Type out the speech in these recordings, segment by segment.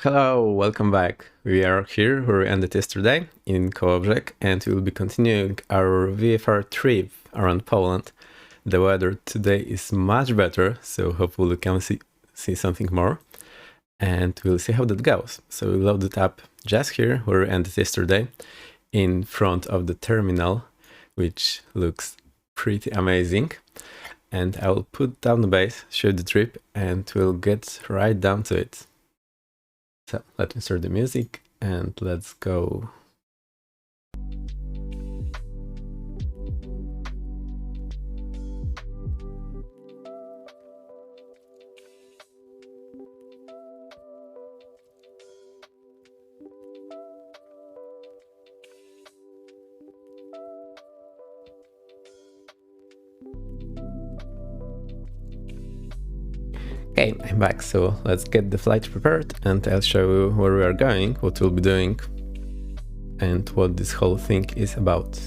Hello, welcome back. We are here where we ended yesterday in Kołobrzeg, and we will be continuing our VFR trip around Poland. The weather today is much better, so hopefully we can see something more, and we'll see how that goes. So we loaded up just here where we ended yesterday in front of the terminal, which looks pretty amazing. And I will put down the base, show the trip, and we'll get right down to it. So let me start the music and let's go. Okay, I'm back, so let's get the flight prepared and I'll show you where we are going, what we'll be doing, and what this whole thing is about.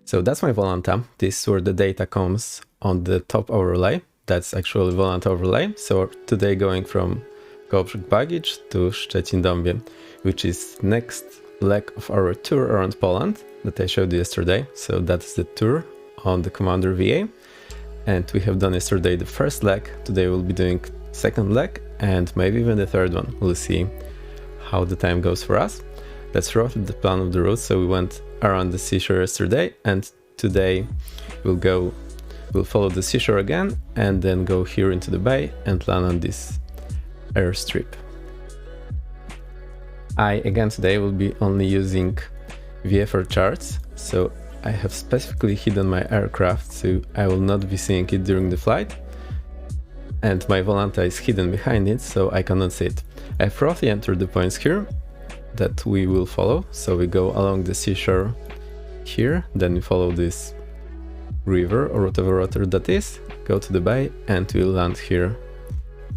So that's my Volanta. This is where the data comes on the top overlay. That's actually Volanta overlay. So today going from Kołobrzeg baggage to Szczecin-Dąbie, which is next leg of our tour around Poland that I showed you yesterday. So that's the tour on the Commander VA. And we have done yesterday the first leg. Today we'll be doing second leg and maybe even the third one. We'll see how the time goes for us. That's roughly the plan of the route. So we went around the seashore yesterday, and today we'll follow the seashore again and then go here into the bay and land on this airstrip. Again today will be only using VFR charts. So I have specifically hidden my aircraft, so I will not be seeing it during the flight. And my Volanta is hidden behind it, so I cannot see it. I've roughly entered the points here that we will follow. So we go along the seashore here, then we follow this river or whatever water that is, go to the bay, and we'll land here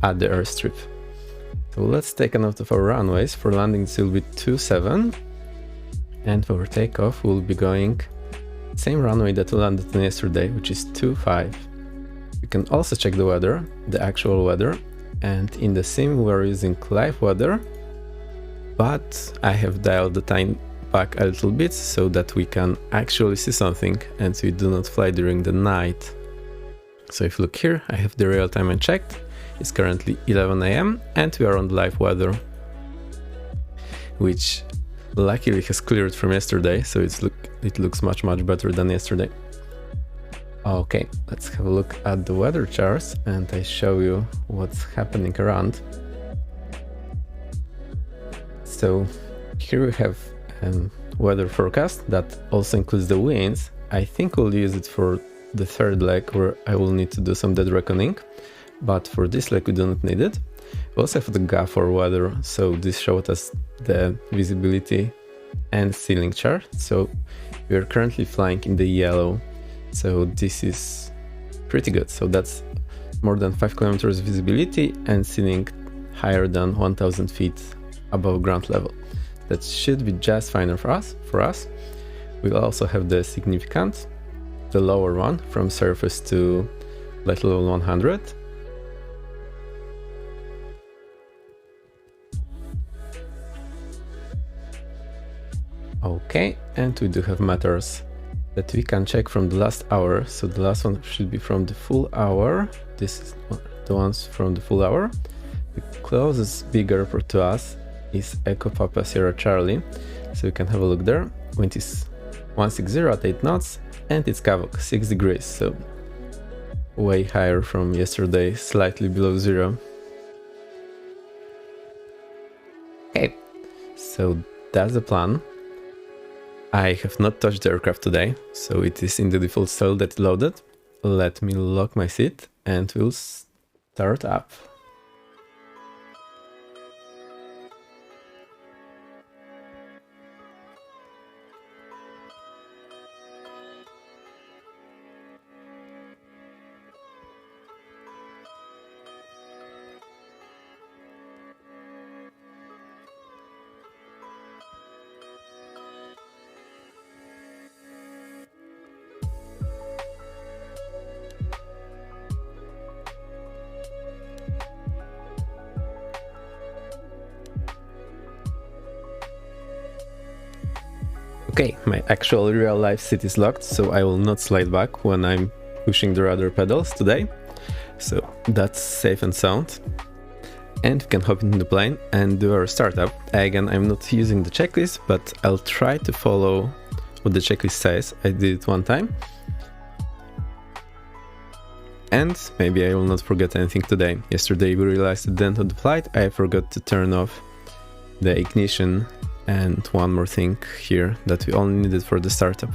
at the airstrip. So let's take a note of our runways. For landing it will be 27, and for takeoff we'll be going same runway that we landed on yesterday, which is 25. You can also check the weather, the actual weather, and in the sim we're using live weather, but I have dialed the time back a little bit so that we can actually see something and we do not fly during the night. So if you look here, I have the real time unchecked. It's currently 11 AM and we are on live weather, which luckily has cleared from yesterday, so it looks much better than yesterday. Okay, let's have a look at the weather charts and I show you what's happening around. So here we have weather forecast that also includes the winds. I think we'll use it for the third leg where I will need to do some dead reckoning, but for this leg we do not need it. We also have the GA for weather, so this showed us the visibility and ceiling chart. So we are currently flying in the yellow, so this is pretty good. So that's more than 5 kilometers visibility and ceiling higher than 1000 feet above ground level. That should be just fine for us. We'll also have the significant, the lower one from surface to flight level 100. Okay, and we do have matters that we can check from the last hour. So the last one should be from the full hour. This is the ones from the full hour. The closest big airport to us is Echo Papa Sierra Charlie, so you can have a look there. Wind is 160 at 8 knots, and it's Kavok, 6 degrees, so way higher from yesterday, slightly below zero. Okay, so that's the plan. I have not touched the aircraft today, so it is in the default style that loaded. Let me lock my seat and we'll start up. Okay, my actual real life seat is locked, so I will not slide back when I'm pushing the rudder pedals today. So that's safe and sound. And we can hop into the plane and do our startup. Again, I'm not using the checklist, but I'll try to follow what the checklist says. I did it one time. And maybe I will not forget anything today. Yesterday we realized at the end of the flight I forgot to turn off the ignition and one more thing here that we only needed for the startup.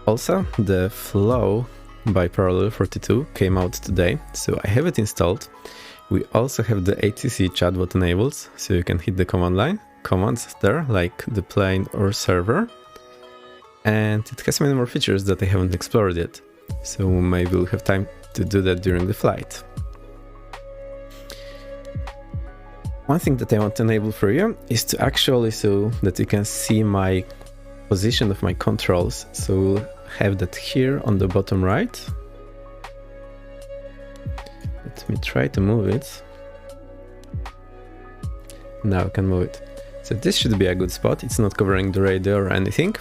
Also, the Flow by Parallel 42 came out today, so I have it installed. We also have the ATC chatbot enabled, so you can hit the command line commands there, like the plane or server. And it has many more features that I haven't explored yet, so maybe we'll have time to do that during the flight. One thing that I want to enable for you is to actually so that you can see my position of my controls. So we'll have that here on the bottom right. Let me try to move it. Now I can move it. So this should be a good spot. It's not covering the radio or anything.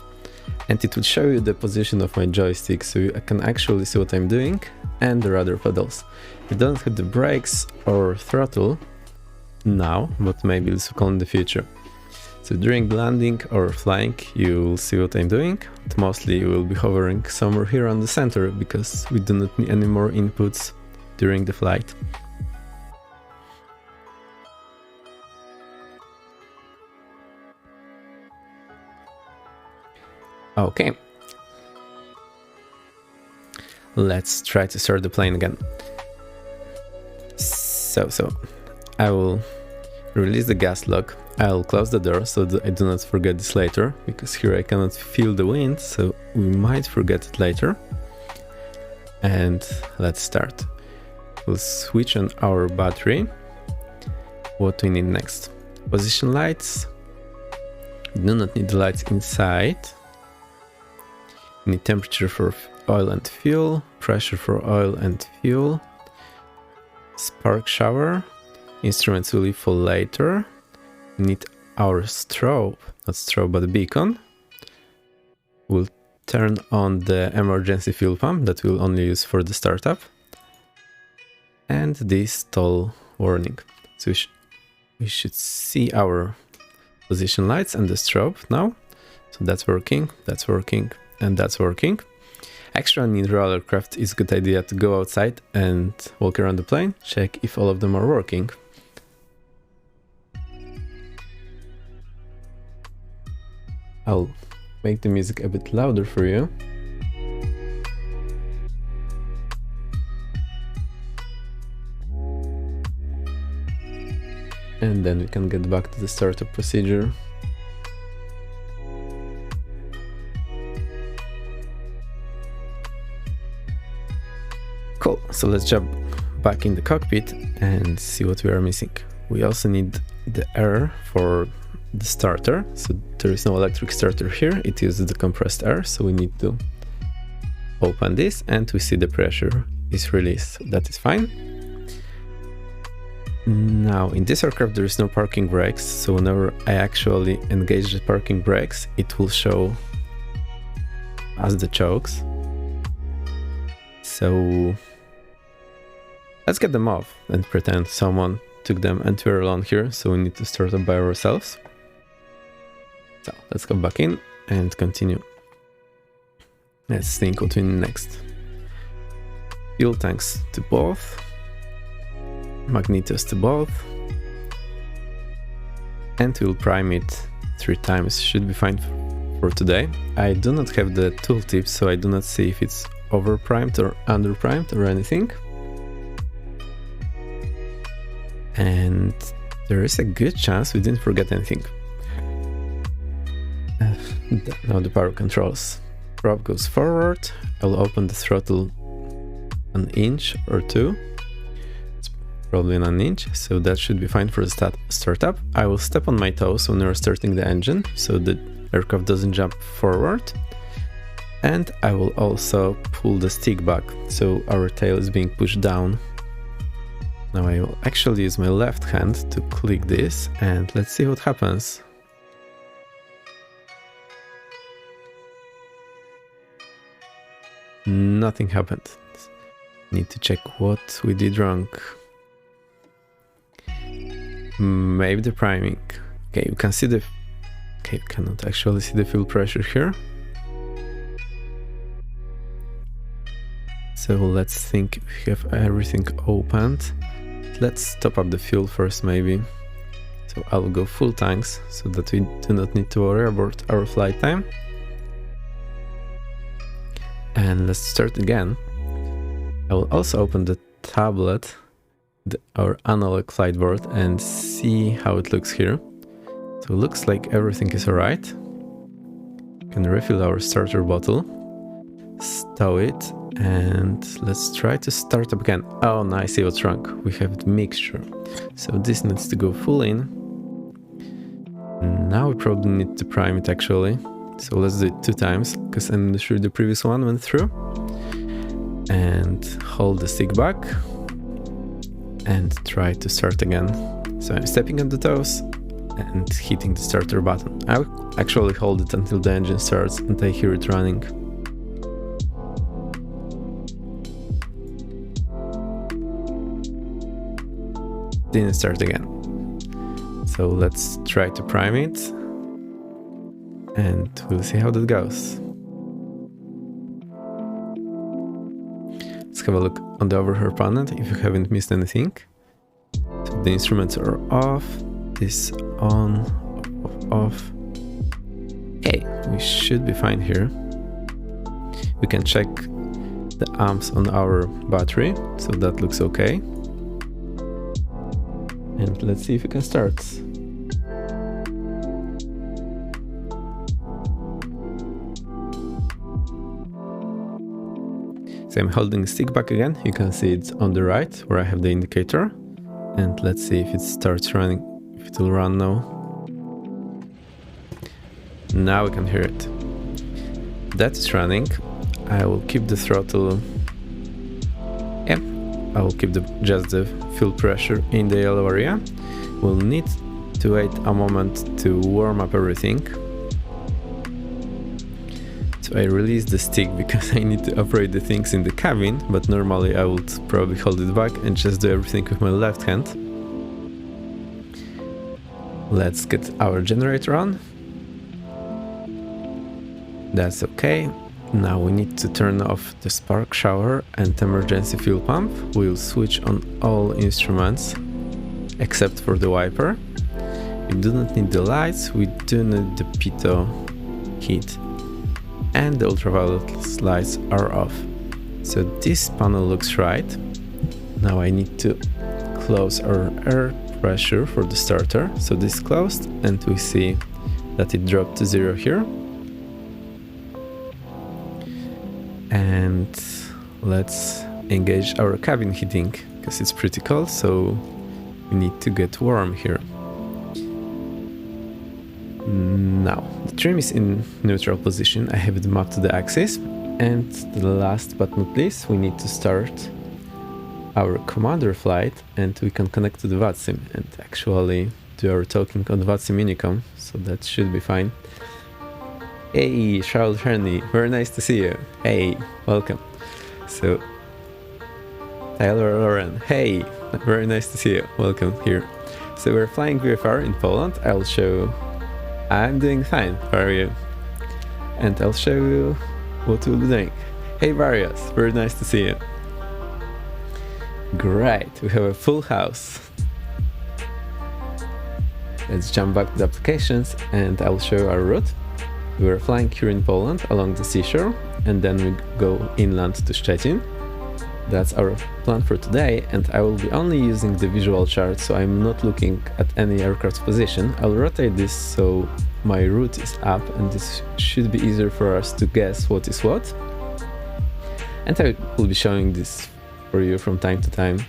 And it will show you the position of my joystick, so I can actually see what I'm doing and the rudder pedals. We don't have the brakes or throttle now, but maybe this will come in the future. So during landing or flying, you'll see what I'm doing. But mostly you will be hovering somewhere here on the center because we do not need any more inputs during the flight. Okay. Let's try to start the plane again. So I will release the gas lock. I'll close the door so that I do not forget this later, because here I cannot feel the wind, so we might forget it later. And let's start. We'll switch on our battery. What we need next? Position lights. We do not need the lights inside. We need temperature for oil and fuel, pressure for oil and fuel, spark shower. Instruments will leave for later. We need our strobe, not strobe but beacon. We'll turn on the emergency fuel pump that we'll only use for the startup. And the stall warning. So we should see our position lights and the strobe now. So that's working, and that's working. Actually, in real aircraft, it's a good idea to go outside and walk around the plane, check if all of them are working. I'll make the music a bit louder for you. And then we can get back to the startup procedure. Cool, so let's jump back in the cockpit and see what we are missing. We also need the air for the starter, so there is no electric starter here, it uses the compressed air, so we need to open this and we see the pressure is released, so that is fine. Now in this aircraft there is no parking brakes, so whenever I actually engage the parking brakes it will show as the chokes. So let's get them off and pretend someone took them and we're alone here, so we need to start up by ourselves. So let's go back in and continue. Let's think what we need next. Fuel tanks to both, magnetos to both, and we'll prime it 3 times. Should be fine for today. I do not have the tooltip, so I do not see if it's over primed or under primed or anything. And there is a good chance we didn't forget anything. Now the power controls. Prop goes forward. I'll open the throttle an inch or 2. It's probably an inch, so that should be fine for the startup. I will step on my toes when we're starting the engine, so the aircraft doesn't jump forward. And I will also pull the stick back, so our tail is being pushed down. Now I will actually use my left hand to click this, and let's see what happens. Nothing happened. Need to check what we did wrong. Maybe the priming. Okay, you can see the... Okay, you cannot actually see the fuel pressure here. So let's think if we have everything opened. Let's top up the fuel first maybe. So I'll go full tanks so that we do not need to worry about our flight time. And let's start again. I will also open the tablet, our analog flight board, and see how it looks here. So it looks like everything is alright. We can refill our starter bottle, stow it, and let's try to start up again. Oh no, I see what's wrong. We have the mixture. So this needs to go full in. Now we probably need to prime it actually. So let's do it 2 times, because I'm not sure the previous one went through. And hold the stick back and try to start again. So I'm stepping on the toes and hitting the starter button. I'll actually hold it until the engine starts and I hear it running. Didn't start again. So let's try to prime it. And we'll see how that goes. Let's have a look on the overhead panel if you haven't missed anything. So the instruments are off, this on, off. Hey, we should be fine here. We can check the amps on our battery, so that looks okay. And let's see if we can start. So I'm holding the stick back again. You can see it's on the right where I have the indicator. And let's see if it starts running, if it will run now. Now we can hear it. That's running. I will keep the throttle. Yeah, I will keep just the fuel pressure in the yellow area. We'll need to wait a moment to warm up everything. So I release the stick because I need to operate the things in the cabin, but normally I would probably hold it back and just do everything with my left hand. Let's get our generator on. That's okay. Now we need to turn off the spark shower and emergency fuel pump. We'll switch on all instruments except for the wiper. We do not need the lights, we do need the pitot heat. And the ultraviolet lights are off. So this panel looks right. Now I need to close our air pressure for the starter. So this is closed and we see that it dropped to 0 here. And let's engage our cabin heating because it's pretty cold, so we need to get warm here. Now, the trim is in neutral position. I have it mapped to the axis. And the last but not least, we need to start our commander flight and we can connect to the VATSIM and actually do our talking on VATSIM Unicom, so that should be fine. Hey, Charles Herney, very nice to see you. Hey, welcome. So Tyler Lauren, hey, very nice to see you. Welcome here. So we're flying VFR in Poland. I'll show. I'm doing fine. How are you? And I'll show you what we'll be doing. Hey Various, very nice to see you. Great, we have a full house. Let's jump back to the applications and I'll show you our route. We're flying here in Poland along the seashore and then we go inland to Szczecin. That's our plan for today, and I will be only using the visual chart, so I'm not looking at any aircraft's position. I'll rotate this so my route is up, and this should be easier for us to guess what is what. And I will be showing this for you from time to time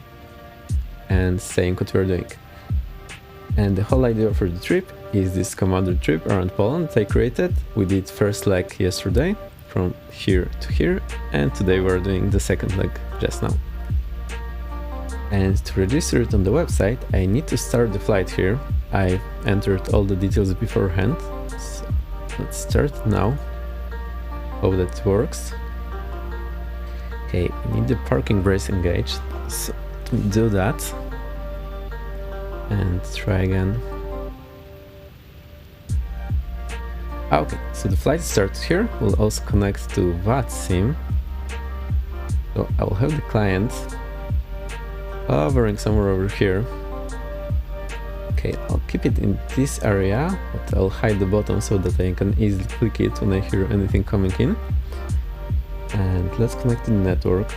and saying what we're doing. And the whole idea for the trip is this commando trip around Poland I created. We did first leg yesterday, from here to here, and today we're doing the second leg just now. And to register it on the website, I need to start the flight here. I entered all the details beforehand, so let's start now. Hope that works. Okay, we need the parking brace engaged, so to do that and try again. Okay, so the flight starts here. We'll also connect to VATSIM. So I will have the client hovering somewhere over here. Okay, I'll keep it in this area, but I'll hide the bottom so that I can easily click it when I hear anything coming in. And let's connect to the network.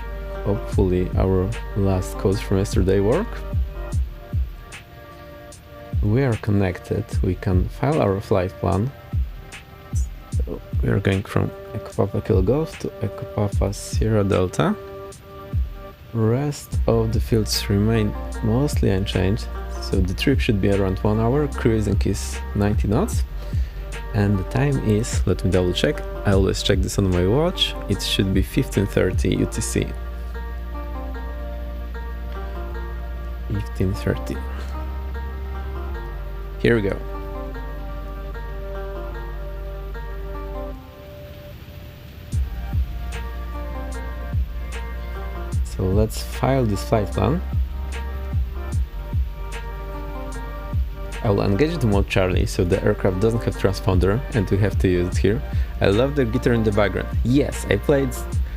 Hopefully our last codes from yesterday work. We are connected. We can file our flight plan. So we are going from Echo Papa Kilo Golf to Echo Papa Sierra Delta. Rest of the fields remain mostly unchanged, so the trip should be around 1 hour, cruising is 90 knots, and the time is, let me double check, I always check this on my watch, it should be 15:30 UTC. 15:30. Here we go. So let's file this flight plan. I will engage the mode Charlie so the aircraft doesn't have transponder and we have to use it here. I love the guitar in the background. Yes, I played,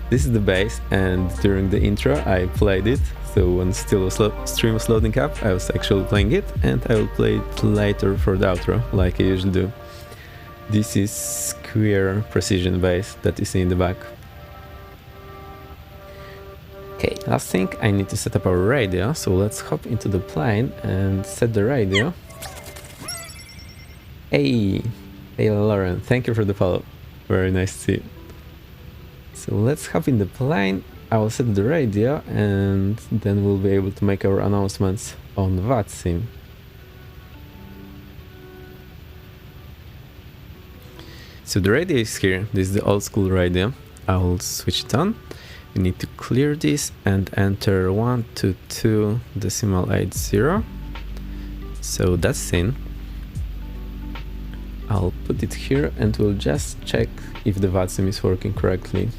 this is the bass, and during the intro I played it. So when still stream was loading up, I was actually playing it, and I will play it later for the outro, like I usually do. This is square precision bass that you see in the back. Okay, last thing, I need to set up our radio, so let's hop into the plane and set the radio. Hey Lauren, thank you for the follow. Very nice to see you. So let's hop in the plane, I will set the radio, and then we'll be able to make our announcements on VATSIM. So the radio is here, this is the old school radio. I'll switch it on. You need to clear this and enter 122.80. So that's in. I'll put it here and we'll just check if the VATSIM is working correctly.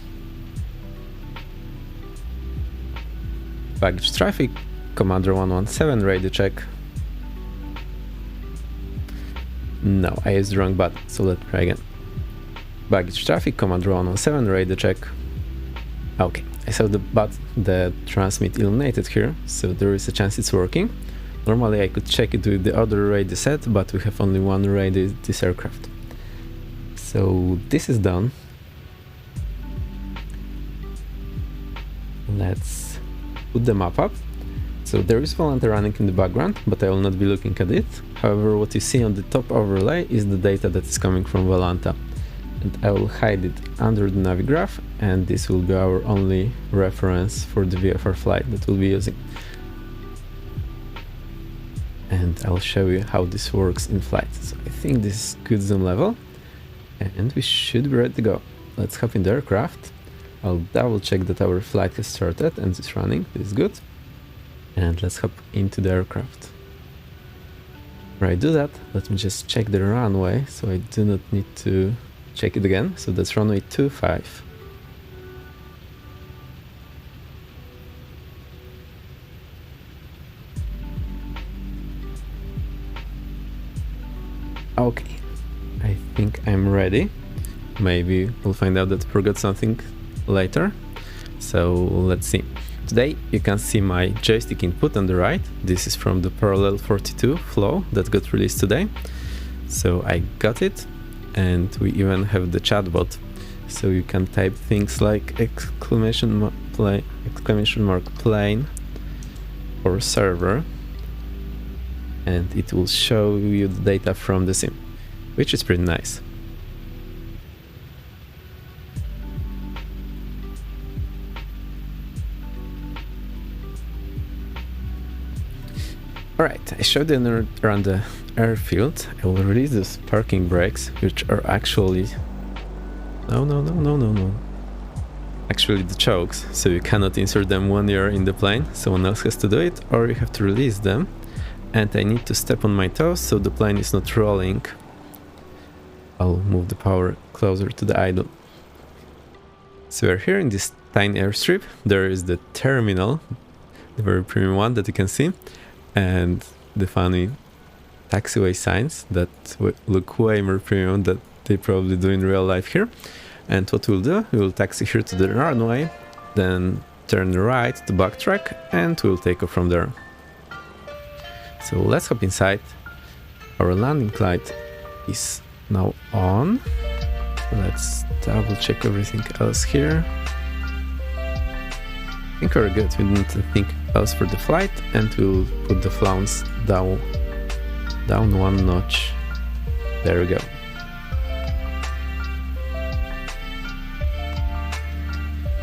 Baggage traffic, Commander 117, radio check. No, I used the wrong button, so let's try again. Baggage traffic, Commander 117, radio check. Okay, I saw the transmit illuminated here, so there is a chance it's working. Normally I could check it with the other radio set, but we have only one radio in this aircraft. So this is done. Let's put the map up. So there is Volanta running in the background, but I will not be looking at it. However, what you see on the top overlay is the data that is coming from Volanta. And I will hide it under the Navigraph, and this will be our only reference for the VFR flight that we'll be using. And I'll show you how this works in flight. So I think this is good zoom level, and we should be ready to go. Let's hop in the aircraft. I'll double check that our flight has started and it's running. This is good. And let's hop into the aircraft. Before I do that, let me just check the runway, so I do not need to check it again. So that's runway 25. Okay, I think I'm ready. Maybe we'll find out that I forgot something later. So let's see. Today you can see my joystick input on the right. This is from the Parallel 42 flow that got released today. So I got it, and we even have the chatbot. So you can type things like exclamation mark plane or server, and it will show you the data from the sim, which is pretty nice. Alright, I showed you around the airfield. I will release these parking brakes, which are actually... No. Actually the chokes, so you cannot insert them when you're in the plane. Someone else has to do it, or you have to release them. And I need to step on my toes so the plane is not rolling. I'll move the power closer to the idle. So we're here in this tiny airstrip. There is the terminal, the very premium one that you can see, and the funny taxiway signs that look way more premium than they probably do in real life here. And what we'll do, we'll taxi here to the runway, then turn right to backtrack, and we'll take off from there. So let's hop inside. Our landing light is now on. Let's double check everything else here. I think we're good. We don't need to think else for the flight, and we'll put the flounce down one notch. There we go.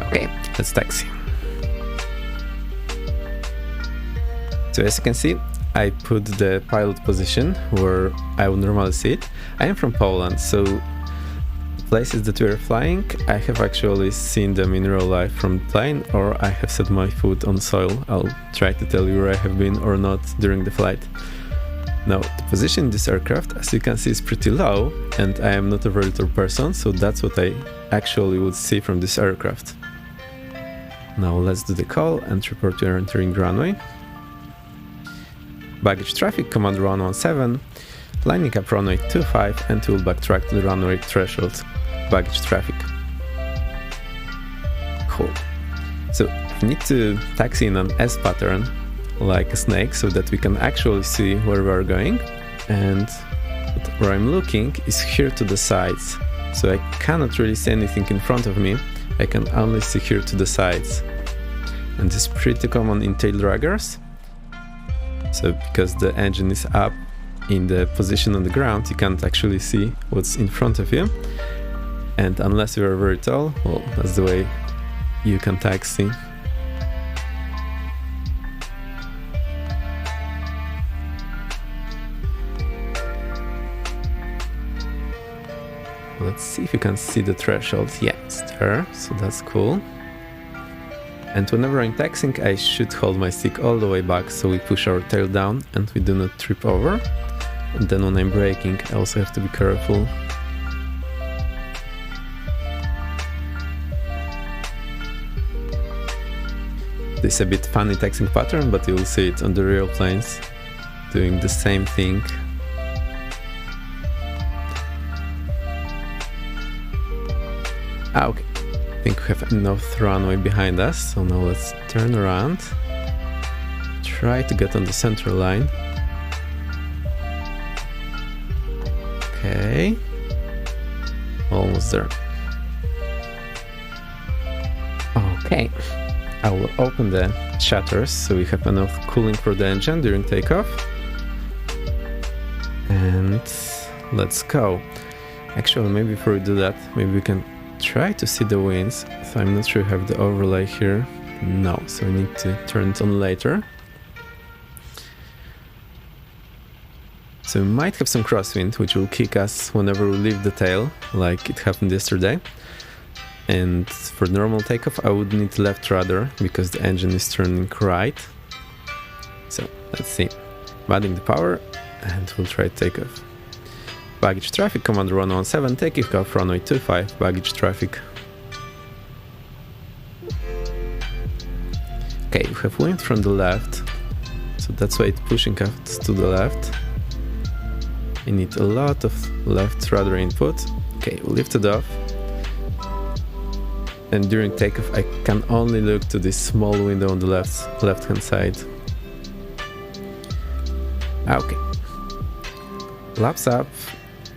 Okay, let's taxi. So as you can see, I put the pilot position where I would normally see it. I am from Poland, so places that we're flying, I have actually seen them in real life from the plane, or I have set my foot on soil. I'll try to tell you where I have been or not during the flight. Now, the position in this aircraft, as you can see, is pretty low, and I am not a very tall person, so that's what I actually would see from this aircraft. Now let's do the call and report we are entering the runway. Baggage traffic, command 117, lining up runway 25, and we'll backtrack to the runway threshold. Baggage traffic. Cool. So we need to taxi in an S pattern, like a snake, so that we can actually see where we are going. And where I'm looking is here to the sides. So I cannot really see anything in front of me. I can only see here to the sides. And this is pretty common in tail draggers. So because the engine is up in the position on the ground, you can't actually see what's in front of you. And unless you are very tall, well, that's the way you can taxi. Let's see if you can see the threshold. Yeah, it's there, so that's cool. And whenever I'm taxiing, I should hold my stick all the way back so we push our tail down and we do not trip over. And then when I'm braking, I also have to be careful. This is a bit funny taxiing pattern, but you'll see it on the real planes doing the same thing. Okay. I think we have enough runway behind us, so now let's turn around. Try to get on the center line. Okay. Almost there. Okay. I will open the shutters so we have enough cooling for the engine during takeoff. And let's go. Actually, maybe before we do that, maybe we can try to see the winds. So I'm not sure I have the overlay here. No, so we need to turn it on later. So we might have some crosswind, which will kick us whenever we leave the tail, like it happened yesterday. And for normal takeoff, I would need left rudder because the engine is turning right. So let's see. I'm adding the power and we'll try to take off. Baggage traffic, commander 117, taking off runway 25, baggage traffic. Okay, we have wind from the left, so that's why it's pushing us to the left. I need a lot of left rudder input. Okay, we lift it off. And during takeoff, I can only look to this small window on the left-hand side. Okay. Laps up,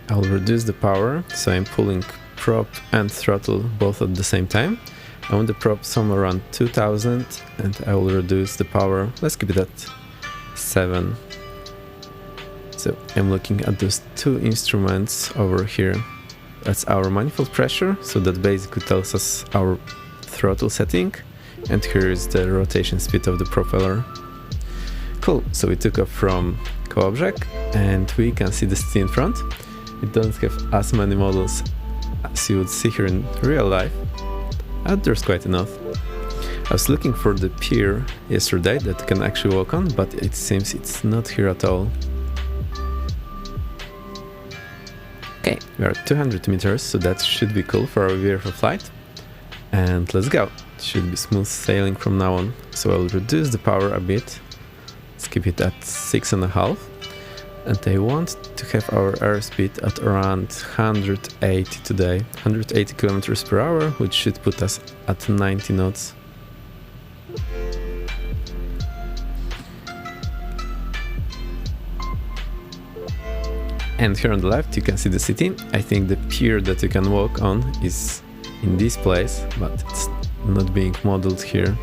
I'll reduce the power, so I'm pulling prop and throttle both at the same time. I want the prop somewhere around 2000 and I will reduce the power, let's keep it at 7. So I'm looking at those two instruments over here. That's our manifold pressure, so that basically tells us our throttle setting, and here is the rotation speed of the propeller. Cool, so we took off from Kołobrzeg and we can see the city in front. It doesn't have as many models as you would see here in real life, but there's quite enough. I was looking for the pier yesterday that you can actually walk on, but it seems it's not here at all. Okay, we are at 200 meters, so that should be cool for our VFR flight. And let's go. It should be smooth sailing from now on. So I'll reduce the power a bit. Let's keep it at 6.5. And I want to have our airspeed at around 180 today. 180 kilometers per hour, which should put us at 90 knots. And here on the left you can see the city. I think the pier that you can walk on is in this place, but it's not being modeled here.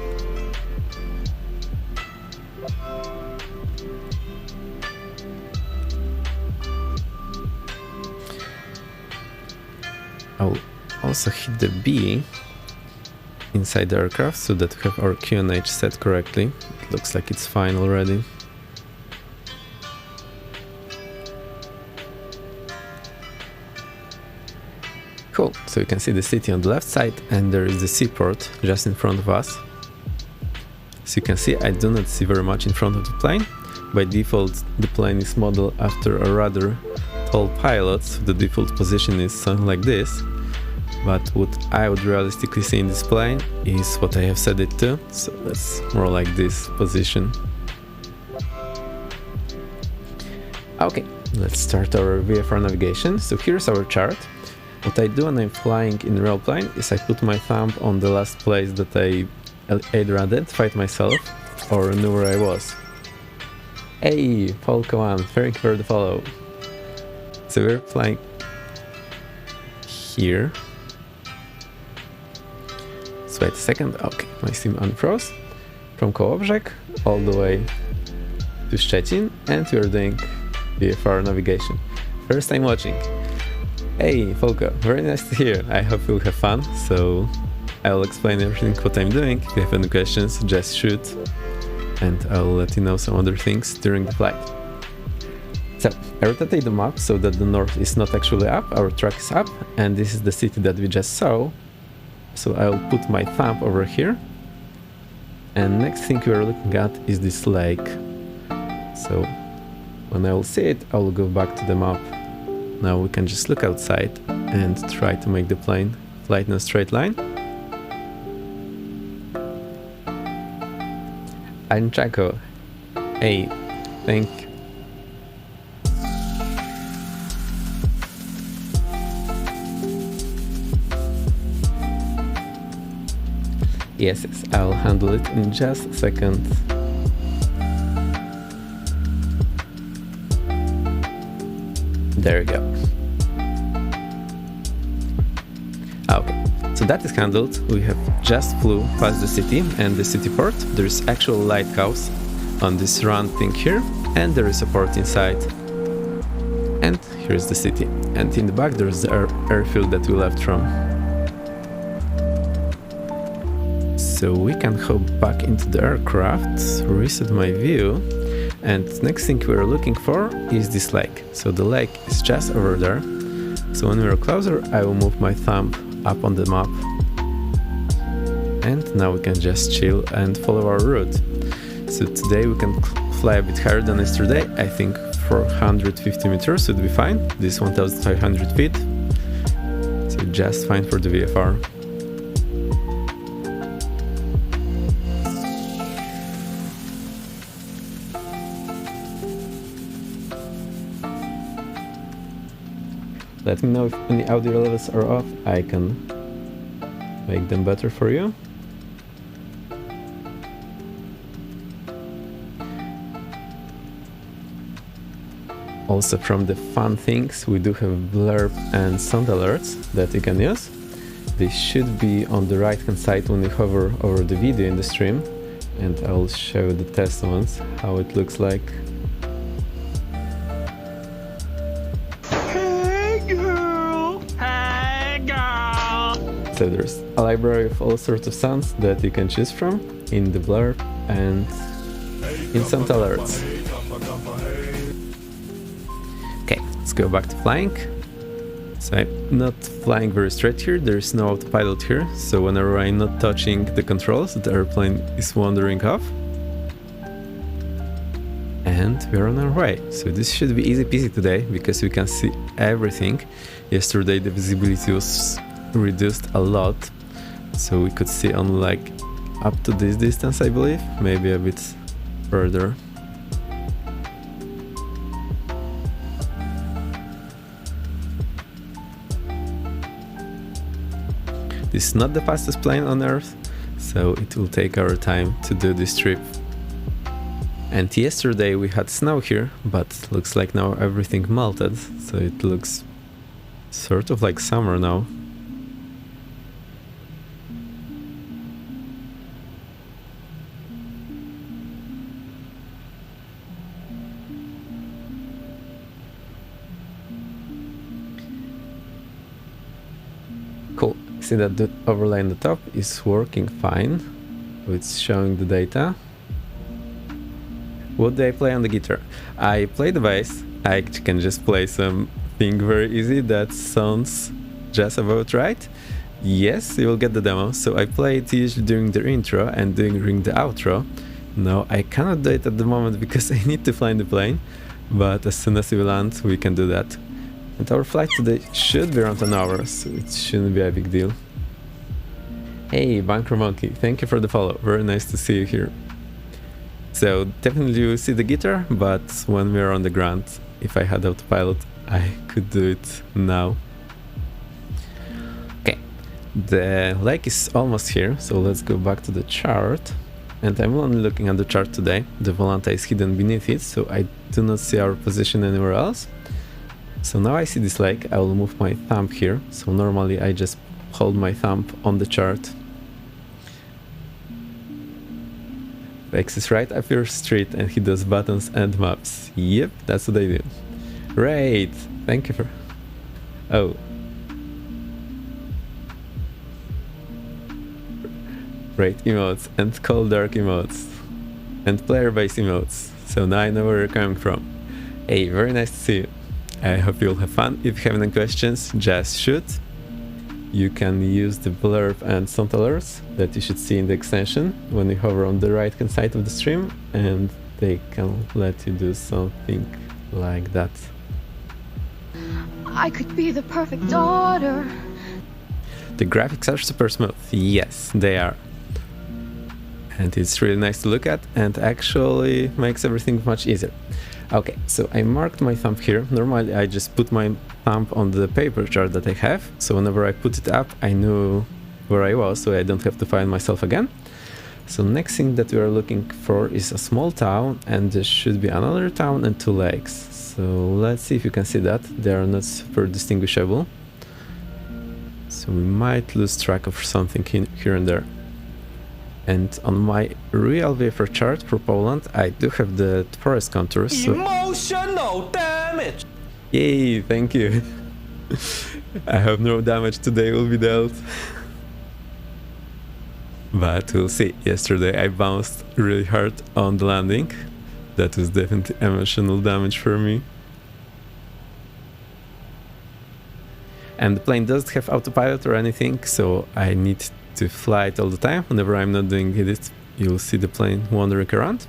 I'll also hit the B inside the aircraft so that we have our QNH set correctly. It looks like it's fine already. Cool, so you can see the city on the left side and there is the seaport just in front of us. So you can see I do not see very much in front of the plane. By default the plane is modeled after a rather tall pilot, so the default position is something like this. But what I would realistically see in this plane is what I have set it to, so that's more like this position. Okay, let's start our VFR navigation. So here's our chart. What I do when I'm flying in real plane is I put my thumb on the last place that I either identified myself or knew where I was. Hey, Polka 1, thank you for the follow. So we're flying here. So wait a second, okay, my sim unfroze. From Kołobrzeg all the way to Szczecin, and we're doing VFR navigation. First time watching. Hey, Folka, very nice to hear. I hope you'll have fun, so I'll explain everything what I'm doing. If you have any questions, just shoot, and I'll let you know some other things during the flight. So, I rotate the map so that the north is not actually up, our track is up, and this is the city that we just saw. So I'll put my thumb over here, and next thing we are looking at is this lake. So, when I will see it, I will go back to the map. Now we can just look outside and try to make the plane fly in a straight line. I'm Chaco. Hey, thank you. Yes, I'll handle it in just a second. There we go. Okay, so that is handled. We have just flew past the city and the city port. There is actual lighthouse on this round thing here, and there is a port inside. And here's the city. And in the back there's the airfield that we left from. So we can hop back into the aircraft, reset my view. And next thing we're looking for is this lake. So the lake is just over there. So when we're closer, I will move my thumb up on the map. And now we can just chill and follow our route. So today we can fly a bit higher than yesterday. I think 450 meters would be fine. This 1,500 feet. So just fine for the VFR. Let me know if any audio levels are off, I can make them better for you. Also, from the fun things, we do have blurb and sound alerts that you can use. They should be on the right hand side when you hover over the video in the stream, and I will show the test ones, how it looks like. Hey girl! Hey girl! So there's a library of all sorts of sounds that you can choose from in the blurb and in sound alerts. Okay, let's go back to flying. So I'm not flying very straight here, there's no autopilot here, so whenever I'm not touching the controls, the airplane is wandering off. And we're on our way. So this should be easy peasy today, because we can see everything. Yesterday the visibility was reduced a lot, so we could see only like up to this distance, I believe, maybe a bit further. This is not the fastest plane on Earth, so it will take our time to do this trip. And yesterday we had snow here, but looks like now everything melted, so it looks sort of like summer now. Cool. See that the overlay on the top is working fine. It's showing the data. What do I play on the guitar? I play the bass. I can just play something very easy that sounds just about right. Yes, you will get the demo. So I play it usually during the intro and during the outro. No, I cannot do it at the moment because I need to fly in the plane, but as soon as we land, we can do that. And our flight today should be around an hour, so it shouldn't be a big deal. Hey, Bunker Monkey, thank you for the follow. Very nice to see you here. So definitely you see the guitar, but when we're on the ground, if I had autopilot, I could do it now. Okay, the lake is almost here, so let's go back to the chart. And I'm only looking at the chart today. The Volanta is hidden beneath it, so I do not see our position anywhere else. So now I see this lake, I will move my thumb here. So normally I just hold my thumb on the chart. X is right up your street and he does buttons and maps. Yep, that's what I do. Great, thank you for... Oh. Great emotes and cold dark emotes. And player base emotes. So now I know where you're coming from. Hey, very nice to see you. I hope you'll have fun. If you have any questions, just shoot. You can use the blurb and sound alerts that you should see in the extension when you hover on the right hand side of the stream, and they can let you do something like that. I could be the perfect daughter. The graphics are super smooth. Yes, they are. And it's really nice to look at and actually makes everything much easier. Okay, so I marked my thumb here. Normally I just put my thumb on the paper chart that I have, so whenever I put it up I knew where I was, so I don't have to find myself again. So next thing that we are looking for is a small town, and there should be another town and two lakes. So let's see if you can see that. They are not super distinguishable, so we might lose track of something here and there. And on my real VFR chart for Poland, I do have the forest contours. So... Emotional damage! Yay, thank you. I hope no damage today will be dealt. But we'll see. Yesterday I bounced really hard on the landing. That was definitely emotional damage for me. And the plane doesn't have autopilot or anything, so I need to fly it all the time. Whenever I'm not doing it, you'll see the plane wandering around.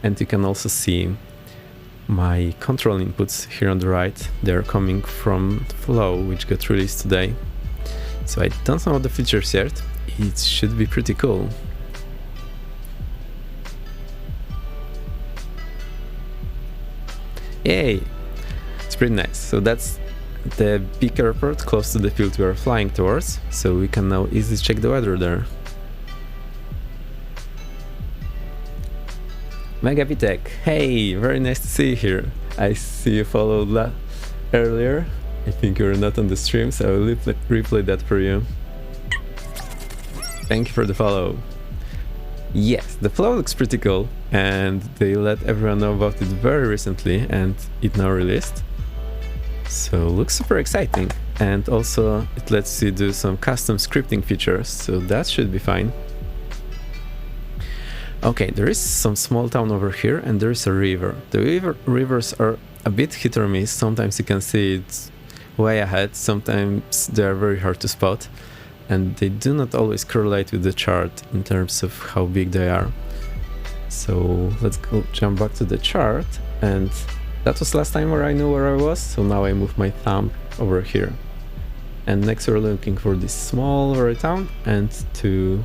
And you can also see my control inputs here on the right. They're coming from Flow, which got released today. So I don't know the features yet. It should be pretty cool. Yay! It's pretty nice. So that's the big airport close to the field we are flying towards, so we can now easily check the weather there. Mega Vitek, hey, very nice to see you here. I see you followed earlier. I think you're not on the stream, so I will replay that for you. Thank you for the follow. Yes, the flow looks pretty cool, and they let everyone know about it very recently, and it now released. So looks super exciting, and also it lets you do some custom scripting features, so that should be fine. Okay, there is some small town over here, and there is a river. The rivers are a bit hit or miss. Sometimes you can see it way ahead, sometimes they are very hard to spot, and they do not always correlate with the chart in terms of how big they are. So let's go jump back to the chart, and that was last time where I knew where I was, so now I move my thumb over here. And next we're looking for this small very town and two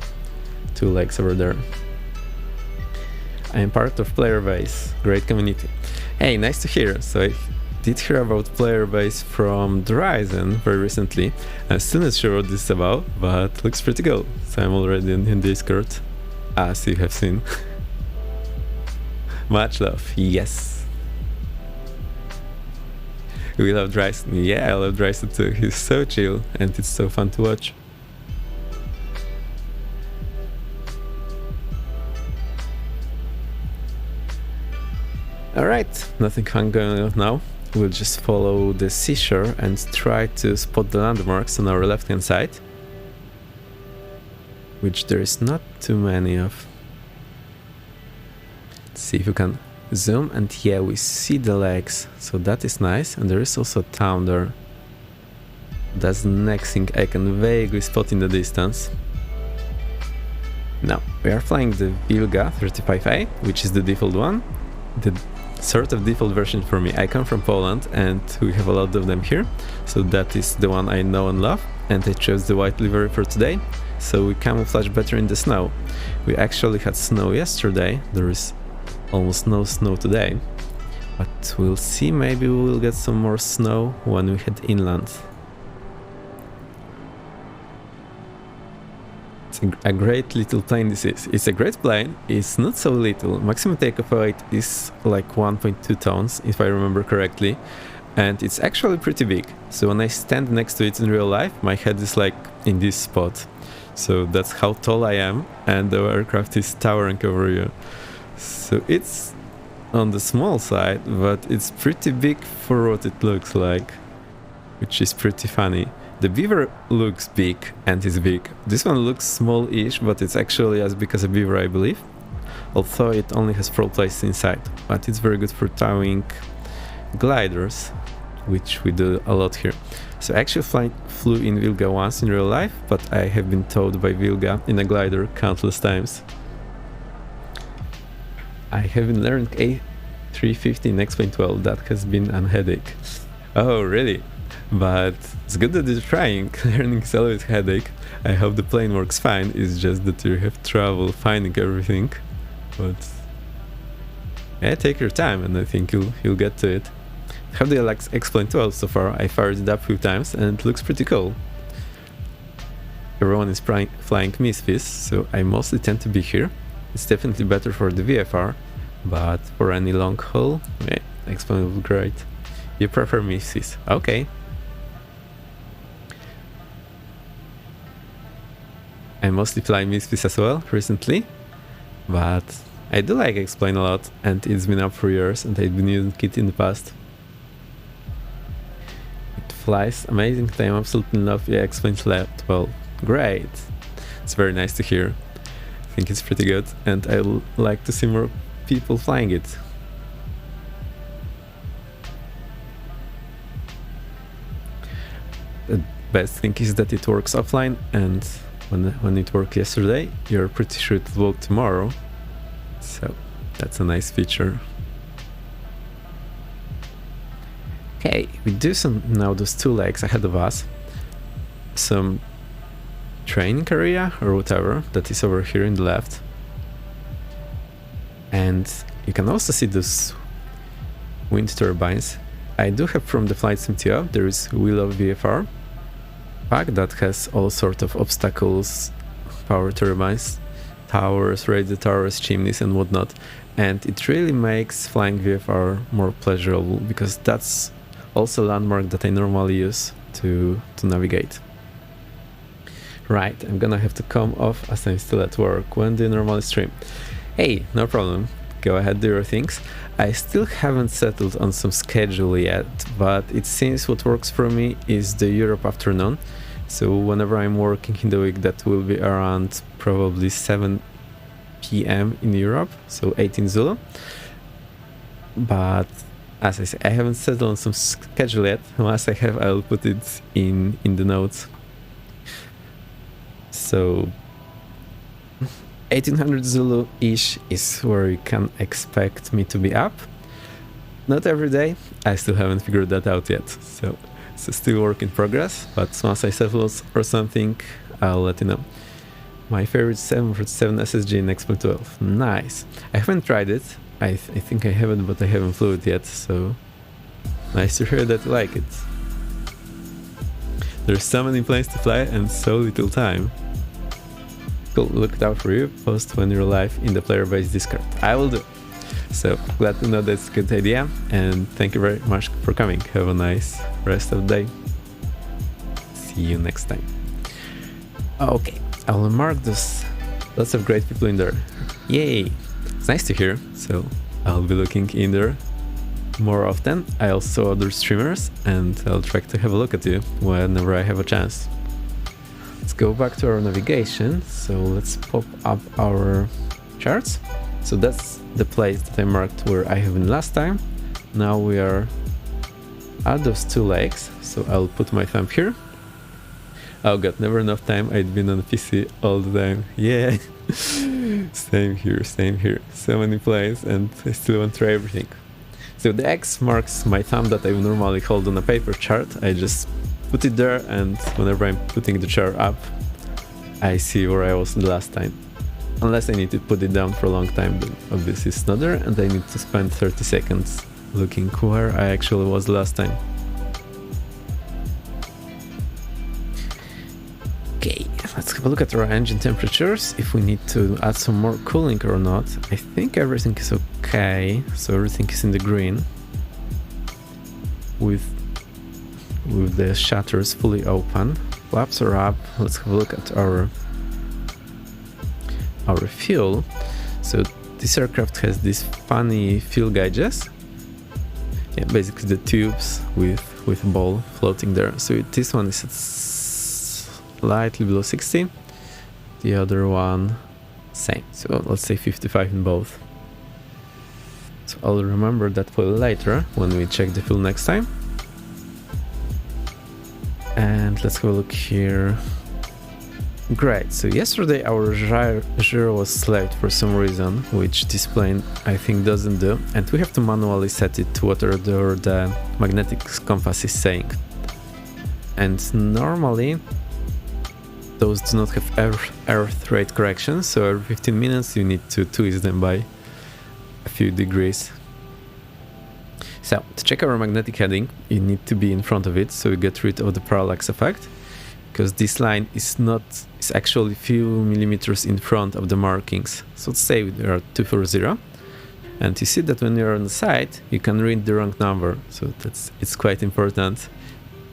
lakes over there. I am part of Player Base, great community. Hey, nice to hear. So I did hear about Player Base from Horizon very recently. I'm still not sure what this is about, but looks pretty cool. So I'm already in Discord, as you have seen. Much love, yes. We love Dryson. Yeah, I love Dryson too. He's so chill and it's so fun to watch. Alright, nothing fun going on now. We'll just follow the seashore and try to spot the landmarks on our left hand side, which there is not too many of. Let's see if we can zoom, and yeah, we see the lakes, so that is nice, and there is also a town there. That's the next thing I can vaguely spot in the distance. Now, we are flying the Wilga 35A, which is the default one. The sort of default version for me. I come from Poland and we have a lot of them here, so that is the one I know and love, and I chose the white livery for today, so we camouflage better in the snow. We actually had snow yesterday, there is almost no snow today, but we'll see, maybe we will get some more snow when we head inland. It's a great little plane this is. It's a great plane, it's not so little. Maximum takeoff weight is like 1.2 tons, if I remember correctly, and it's actually pretty big. So when I stand next to it in real life, my head is like in this spot. So that's how tall I am, and the aircraft is towering over you. So it's on the small side, but it's pretty big for what it looks like, which is pretty funny. The beaver looks big and is big. This one looks small-ish, but it's actually as big as a beaver, I believe. Although it only has 4 places inside, but it's very good for towing gliders, which we do a lot here. So I actually flew in Wilga once in real life, but I have been towed by Wilga in a glider countless times. I haven't learned A350 in X-Plane 12, that has been a headache. Oh, really? But it's good that you're trying. Learning is always a headache. I hope the plane works fine, it's just that you have trouble finding everything. But yeah, take your time and I think you'll get to it. How do you like X-Plane 12 so far? I fired it up a few times and it looks pretty cool. Everyone is flying Misfits, so I mostly tend to be here. It's definitely better for the VFR, but for any long haul, yeah, X-Plane will be great. You prefer Misfits? Okay. I mostly fly Misfits as well recently, but I do like X-Plane a lot, and it's been up for years and I've been using it in the past. It flies amazing, I'm absolutely in love with X-Plane 12. Great! It's very nice to hear. I think it's pretty good and I like to see more people flying it. The best thing is that it works offline, and when it worked yesterday, you're pretty sure it will work tomorrow. So that's a nice feature. Okay, we do some now those 2 legs ahead of us. Some training area or whatever that is over here in the left. And you can also see those wind turbines I do have from the flight sim too. There is Wilga VFR pack that has all sorts of obstacles, power turbines, towers, radio towers, chimneys and whatnot, and it really makes flying VFR more pleasurable because that's also a landmark that I normally use to navigate. Right, I'm gonna have to come off as I'm still at work. When do you normally stream? Hey, no problem. Go ahead, do your things. I still haven't settled on some schedule yet, but it seems what works for me is the Europe afternoon. So whenever I'm working in the week, that will be around probably 7 p.m. in Europe, so 18 Zulu. But as I say, I haven't settled on some schedule yet. Once I have, I'll put it in the notes. So 1800 Zulu-ish is where you can expect me to be up. Not every day, I still haven't figured that out yet, so it's still work in progress, but once I settle or something, I'll let you know. My favorite 747 SSG in X-Plane 12. Nice. I haven't tried it. I think I haven't, but I haven't flew it yet, so nice to hear that you like it. There's so many planes to fly and so little time. Cool, look out for you. Post when you're live in the player-based Discord. I will do. So glad to know that's a good idea, and thank you very much for coming. Have a nice rest of the day. See you next time. Okay, I will mark this. Lots of great people in there. Yay! It's nice to hear. So I'll be looking in there more often. I also other streamers, and I'll try to have a look at you whenever I have a chance. Let's go back to our navigation. So let's pop up our charts. So that's the place that I marked where I have been last time. Now we are at those two lakes. So I'll put my thumb here. Oh god, never enough time. I'd been on PC all the time. Yeah. Same here, same here. So many plays and I still want to try everything. So the X marks my thumb that I would normally hold on a paper chart. I just put it there, and whenever I'm putting the chart up, I see where I was the last time. Unless I need to put it down for a long time, but obviously it's not there, and I need to spend 30 seconds looking where I actually was the last time. Okay, let's have a look at our engine temperatures, if we need to add some more cooling or not. I think everything is okay, so everything is in the green. With the shutters fully open. Flaps are up. Let's have a look at our fuel. So this aircraft has these funny fuel gauges. Yeah, basically the tubes with a ball floating there. So this one is at slightly below 60. The other one same. So let's say 55 in both. So I'll remember that for later when we check the fuel next time. And let's have a look here. Great, so yesterday our gyro was slaved for some reason, which this plane I think doesn't do, and we have to manually set it to whatever the magnetic compass is saying. And normally those do not have earth rate correction, so every 15 minutes you need to twist them by a few degrees. So, to check our magnetic heading, you need to be in front of it, so you get rid of the parallax effect, because this line is actually a few millimeters in front of the markings. So let's say we are 240, and you see that when you're on the side, you can read the wrong number, so it's quite important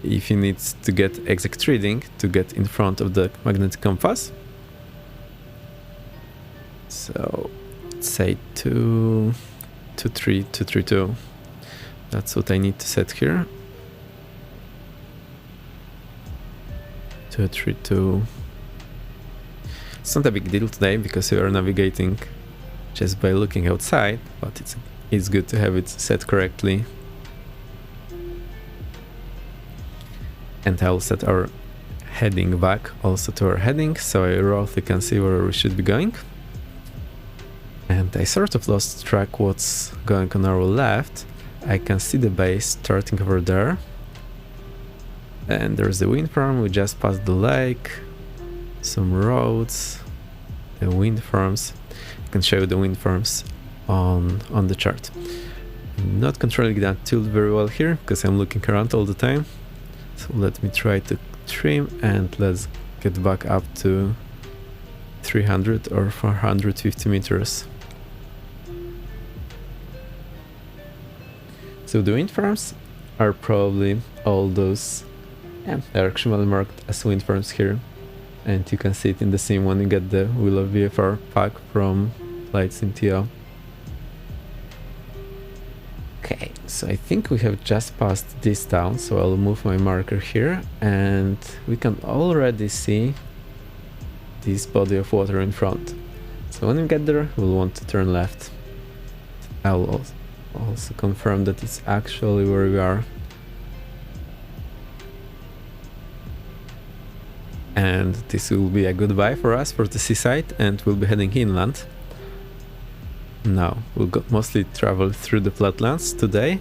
if you need to get exact reading to get in front of the magnetic compass. So, let's say 232. That's what I need to set here. 232. It's not a big deal today because we are navigating just by looking outside, but it's good to have it set correctly. And I'll set our heading back also to our heading, so I roughly can see where we should be going. And I sort of lost track what's going on our left. I can see the base starting over there. And there's the wind farm, we just passed the lake, some roads, the wind farms. I can show you the wind farms on the chart. not controlling that tilt very well here because I'm looking around all the time. So let me try to trim and let's get back up to 300 or 450 meters. So the wind farms are probably all those, they're actually marked as wind farms here, and you can see it in the sim when you get the Wilga VFR pack from Flights in TO. Okay, so I think we have just passed this town, so I'll move my marker here and we can already see this body of water in front. So when we get there, we'll want to turn left. I'll also confirm that it's actually where we are. And this will be a goodbye for us for the seaside, and we'll be heading inland. Now, we'll mostly travel through the flatlands today,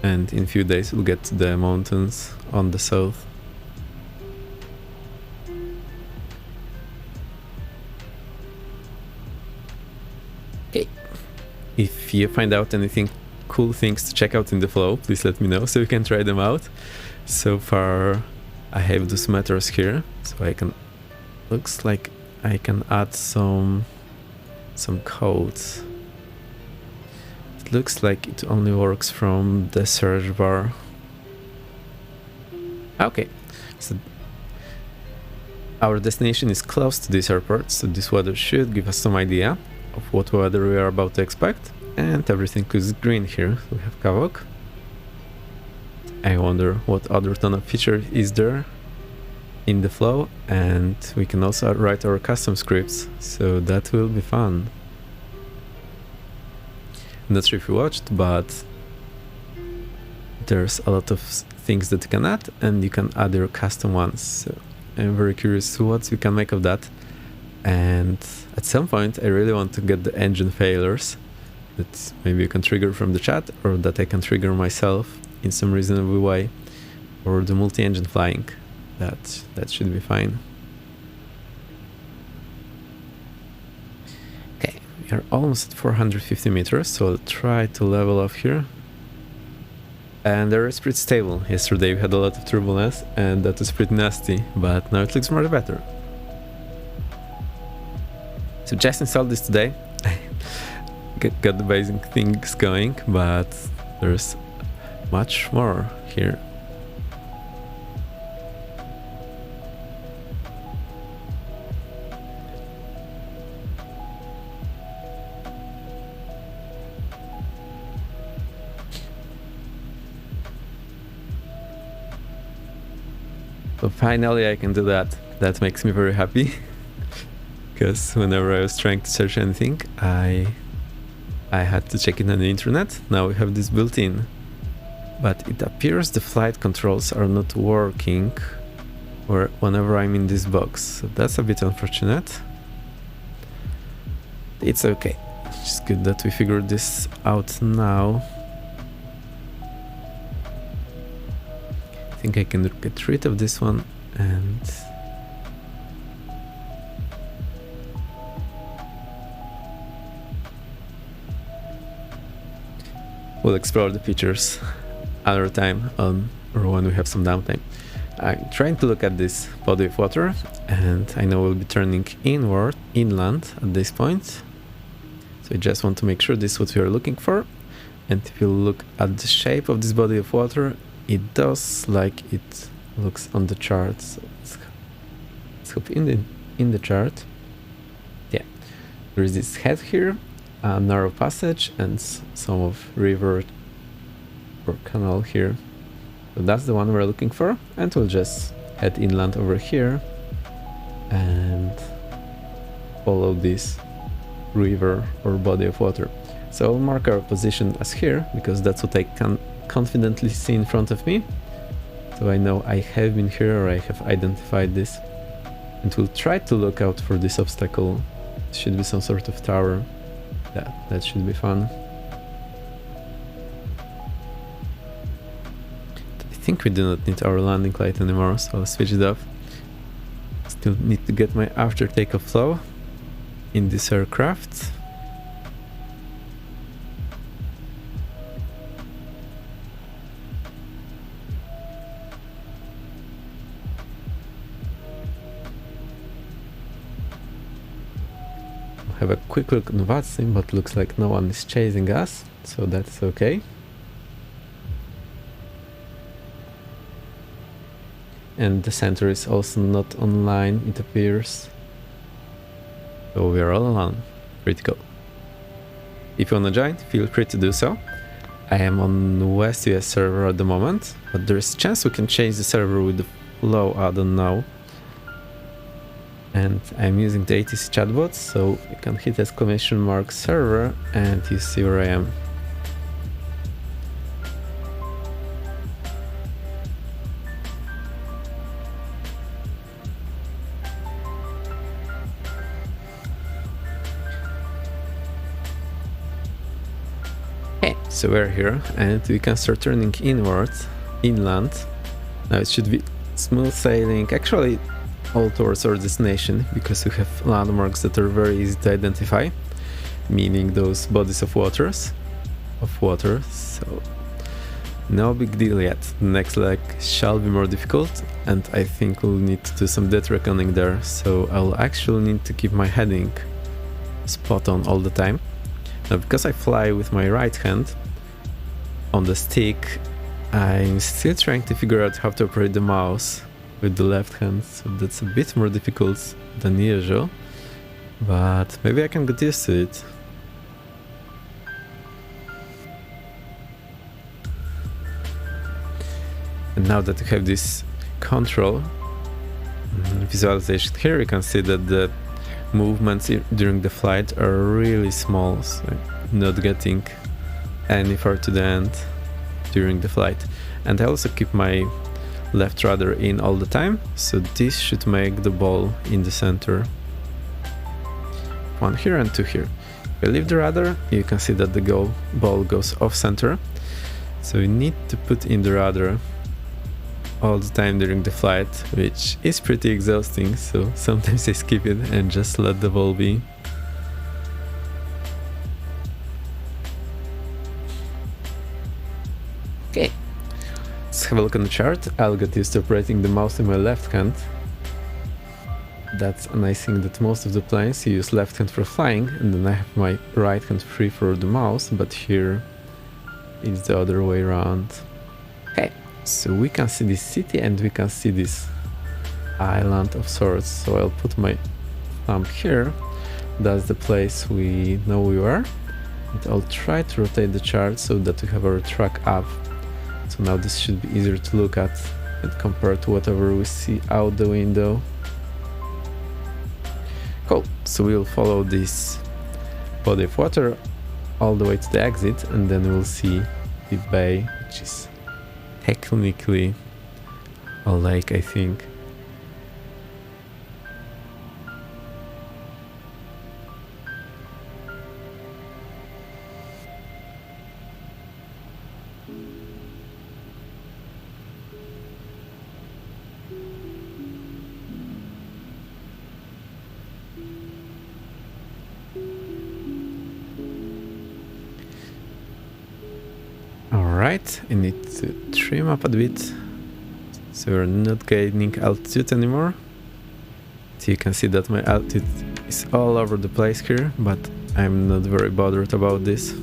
and in a few days we'll get to the mountains on the south. Okay, if you find out anything cool things to check out in the flow, please let me know so we can try them out. So far I have those meters here, so I can, looks like I can add some codes. It looks like it only works from the search bar. Okay, so our destination is close to this airport, so this weather should give us some idea of what weather we are about to expect, and everything is green here. We have Kavok. I wonder what other ton of feature is there in the flow, and we can also write our custom scripts, so that will be fun. I'm not sure if you watched, but there's a lot of things that you can add, and you can add your custom ones. So I'm very curious what we can make of that. And at some point I really want to get the engine failures that maybe you can trigger from the chat, or that I can trigger myself in some reasonable way, or the multi-engine flying. That should be fine. Okay, we are almost at 450 meters, so I'll try to level off here. And the air is pretty stable. Yesterday we had a lot of turbulence and that was pretty nasty, but now it looks much better. So just installed this today. Got the basic things going, but there's much more here. So finally I can do that. That makes me very happy. Because whenever I was trying to search anything, I had to check it on the internet. Now we have this built in. But it appears the flight controls are not working whenever I'm in this box. So that's a bit unfortunate. It's okay. It's good that we figured this out now. I think I can get rid of this one and we'll explore the features another time or when we have some downtime. I'm trying to look at this body of water, and I know we'll be turning inland at this point. So I just want to make sure this is what we are looking for. And if you look at the shape of this body of water, it does like it looks on the chart. So let's hope in the chart. Yeah, there is this head here, a narrow passage, and some of river or canal here. So that's the one we're looking for, and we'll just head inland over here and follow this river or body of water. So I'll mark our position as here, because that's what I can confidently see in front of me. So I know I have been here, or I have identified this. And we'll try to look out for this obstacle. It should be some sort of tower. That should be fun. I think we do not need our landing light anymore, so I'll switch it off. Still need to get my after takeoff flow in this aircraft. have a quick look on VATSIM, but looks like no one is chasing us, so that's okay. And the center is also not online, it appears. So we are all alone. Free to go. If you wanna join, feel free to do so. I am on West US server at the moment, but there's a chance we can change the server with the flow add-on now. And I'm using the ATC chatbot, so you can hit ! server and you see where I am. Okay, so we're here and we can start turning inwards, inland. Now it should be smooth sailing, actually all towards our destination, because we have landmarks that are very easy to identify, meaning those bodies of water, so no big deal yet. The next leg shall be more difficult, and I think we'll need to do some depth reckoning there, so I'll actually need to keep my heading spot on all the time. Now, because I fly with my right hand on the stick, I'm still trying to figure out how to operate the mouse with the left hand, so that's a bit more difficult than usual, but maybe I can get used to it. And now that we have this control visualization here, you can see that the movements during the flight are really small, so not getting any far to the end during the flight. And I also keep my left rudder in all the time, so this should make the ball in the center. One here and two here. If I leave the rudder, you can see that the ball goes off center, so you need to put in the rudder all the time during the flight, which is pretty exhausting, so sometimes I skip it and just let the ball be. Okay, let's have a look on the chart. I'll get used to operating the mouse in my left hand. That's a nice thing, that most of the planes use left hand for flying, and then I have my right hand free for the mouse, but here it's the other way around. Okay. So we can see this city and we can see this island of sorts, so I'll put my thumb here. That's the place we know we were, and I'll try to rotate the chart so that we have our track up. So now this should be easier to look at and compare to whatever we see out the window. Cool, so we'll follow this body of water all the way to the exit, and then we'll see the bay, which is technically a lake, I think. Alright, I need to trim up a bit, so we're not gaining altitude anymore. So you can see that my altitude is all over the place here, but I'm not very bothered about this.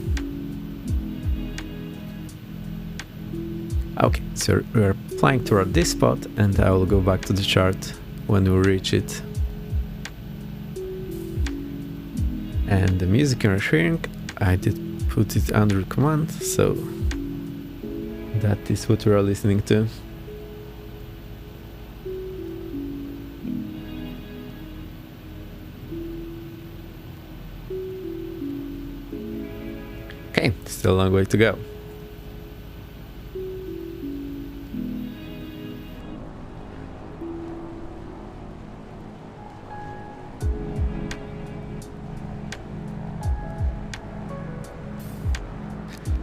Okay, so we're flying toward this spot, and I will go back to the chart when we reach it. And the music you're hearing, I did put it under command, so that is what we are listening to. Okay, still a long way to go.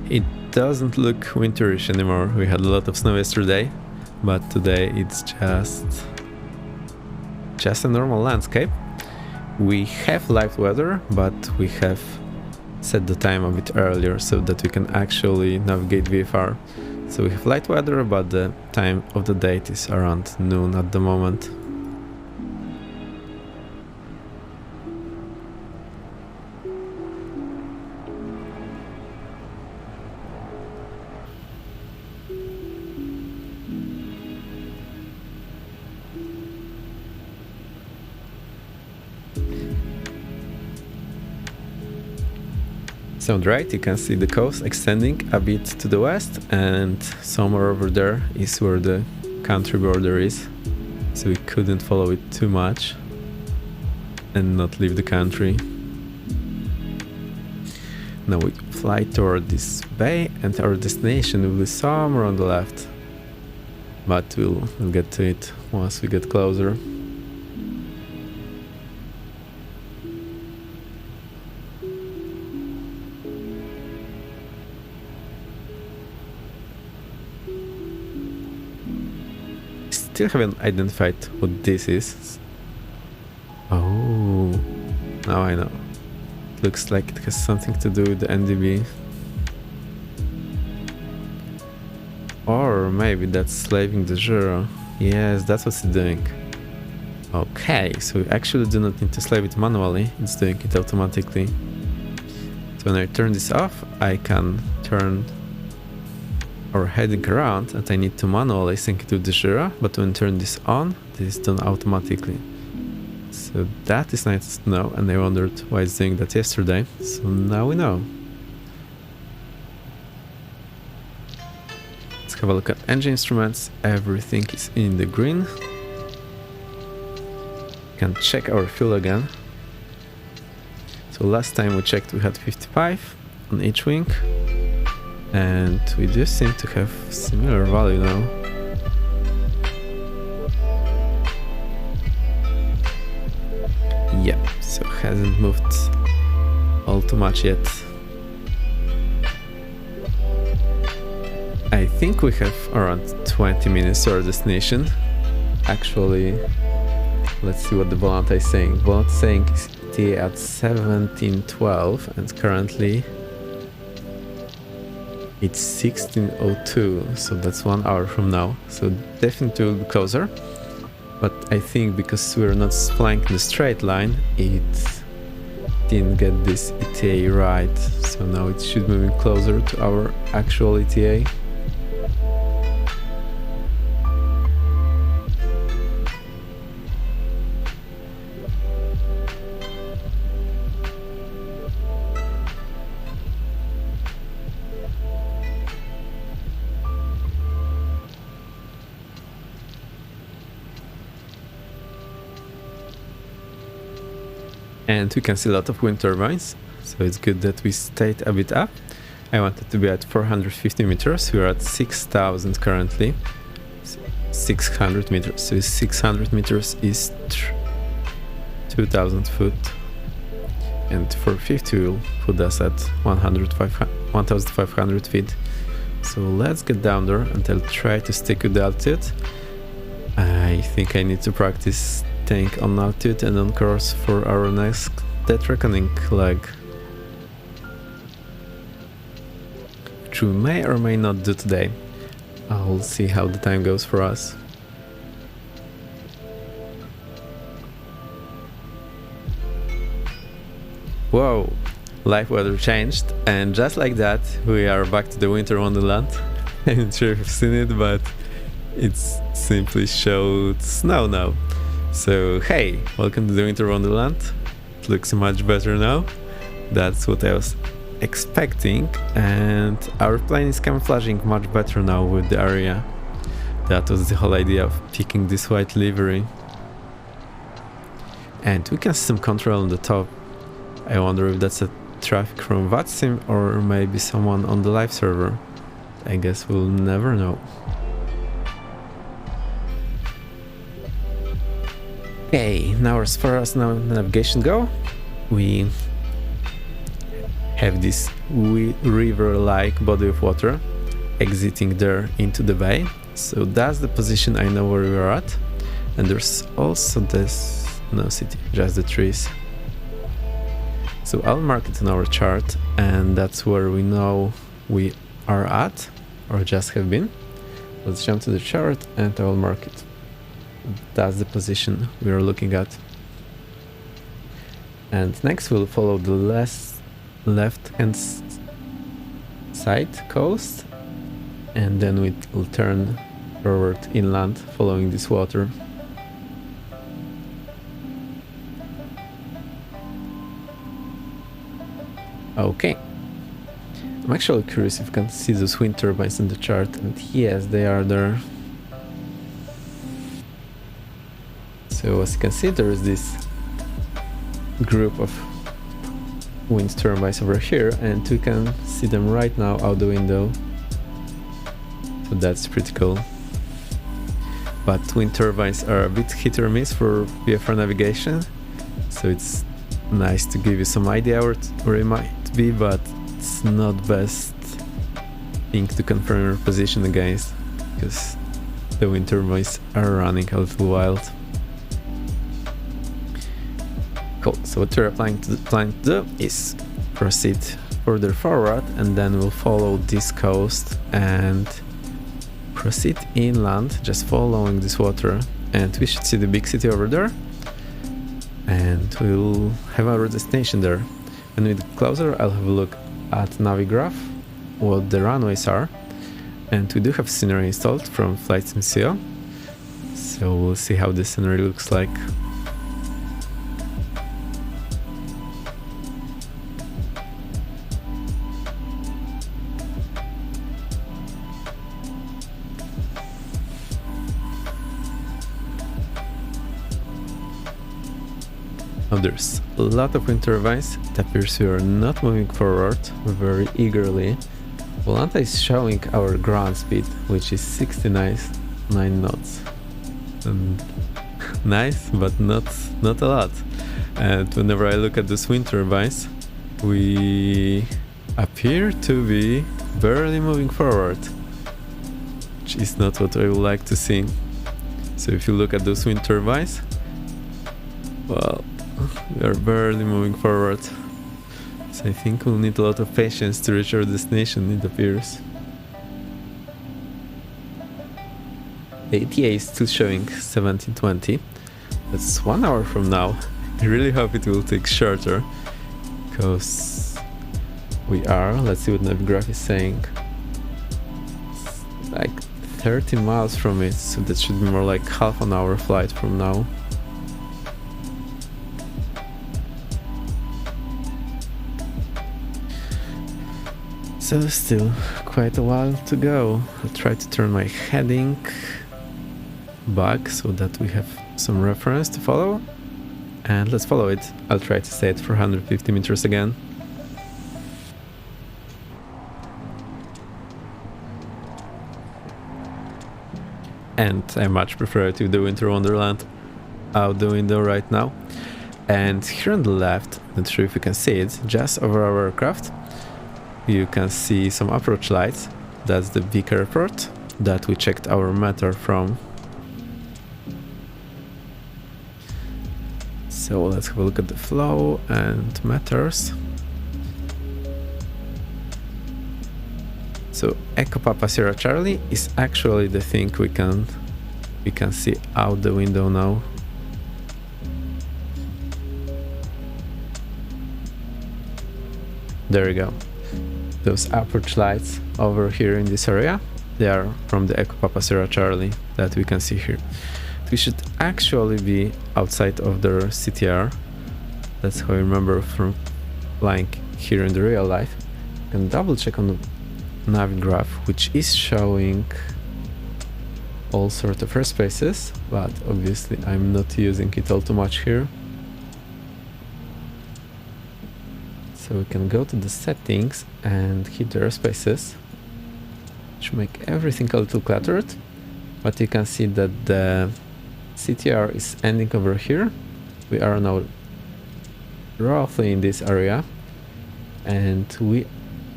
It doesn't look winterish anymore. We had a lot of snow yesterday, but today it's just a normal landscape. We have light weather, but we have set the time a bit earlier so that we can actually navigate VFR. So we have light weather, but the time of the date is around noon at the moment. So on the right you can see the coast extending a bit to the west, and somewhere over there is where the country border is. So we couldn't follow it too much and not leave the country. Now we fly toward this bay and our destination will be somewhere on the left. But we'll get to it once we get closer. Still haven't identified what this is. Oh, now I know. It looks like it has something to do with the NDB. Or maybe that's slaving the zero. Yes, that's what it's doing. Okay, so we actually do not need to slave it manually, it's doing it automatically. So when I turn this off, I can turn our heading around, and I need to manually sync it to the zero, but when I turn this on, this is done automatically. So that is nice to know, and I wondered why it's doing that yesterday, so now we know. Let's have a look at engine instruments. Everything is in the green. Can check our fuel again. So last time we checked we had 55 on each wing, and we do seem to have similar value now. Yeah, so hasn't moved all too much yet. I think we have around 20 minutes to our destination. Actually, let's see what the Volanta is saying. Volanta is saying ETA at 17:12, and currently it's 16:02, so that's 1 hour from now. So definitely will be closer. But I think because we're not flying in the straight line, it didn't get this ETA right. So now it should be moving closer to our actual ETA. And we can see a lot of wind turbines, so it's good that we stayed a bit up. I wanted to be at 450 meters, we're at 6,000 currently. 600 meters, so 600 meters is 2,000 foot. And 450 will put us at 1,500 feet. So let's get down there and I'll try to stick with the altitude. I think I need to practice staying on altitude and on course for our next Death Reckoning leg, which we may or may not do today. I'll see how the time goes for us. Whoa, live weather changed, and just like that we are back to the winter wonderland. I'm not sure if you've seen it, but it's simply showed snow now. So hey, welcome to the winter wonderland. It looks much better now. That's what I was expecting, and our plane is camouflaging much better now with the area. That was the whole idea of picking this white livery. And we can see some control on the top. I wonder if that's a traffic from VATSIM or maybe someone on the live server. I guess we'll never know. Okay, now as far as navigation go, we have this river-like body of water exiting there into the bay. So that's the position I know where we are at. And there's also this, no city, just the trees. So I'll mark it on our chart, and that's where we know we are at, or just have been. Let's jump to the chart and I'll mark it. That's the position we are looking at. And next we'll follow the left-hand side coast, and then we'll turn forward inland following this water. Okay, I'm actually curious if you can see those wind turbines in the chart, and yes, they are there. So as you can see, there is this group of wind turbines over here, and we can see them right now out the window. So that's pretty cool. But wind turbines are a bit hit or miss for VFR navigation, so it's nice to give you some idea where it might be, but it's not best thing to confirm your position against, because the wind turbines are running a little wild. Cool, so what we're planning to do is proceed further forward, and then we'll follow this coast and proceed inland, just following this water, and we should see the big city over there, and we'll have our destination there. When we get closer, I'll have a look at Navigraph, what the runways are, and we do have scenery installed from Flight Sim CO, so we'll see how the scenery looks like. Now there's a lot of wind turbines. It appears we are not moving forward very eagerly. Volanta is showing our ground speed, which is 69 knots. And nice, but not a lot. And whenever I look at those wind turbines, we appear to be barely moving forward, which is not what I would like to see. So if you look at those wind turbines, well, we are barely moving forward. So I think we'll need a lot of patience to reach our destination, it appears. The ETA is still showing 17:20. That's 1 hour from now. I really hope it will take shorter, because we are, let's see what Navigraph is saying, like 30 miles from it, so that should be more like half an hour flight from now. So still quite a while to go. I'll try to turn my heading back so that we have some reference to follow. And let's follow it. I'll try to stay at 450 meters again. And I much prefer to the Winter Wonderland out the window right now. And here on the left, not sure if you can see it, just over our aircraft, you can see some approach lights. That's the big airport that we checked our meter from. So let's have a look at the flow and meters. So Echo Papa Sierra Charlie is actually the thing we can see out the window now. There we go. Those approach lights over here in this area, they are from the Echo Papa Sierra Charlie that we can see here. We should actually be outside of their CTR. That's how I remember from flying here in the real life. You can double check on the Navigraph, which is showing all sorts of airspaces, but obviously I'm not using it all too much here. So we can go to the settings and hit the airspaces, which make everything a little cluttered, but you can see that the CTR is ending over here. We are now roughly in this area, and we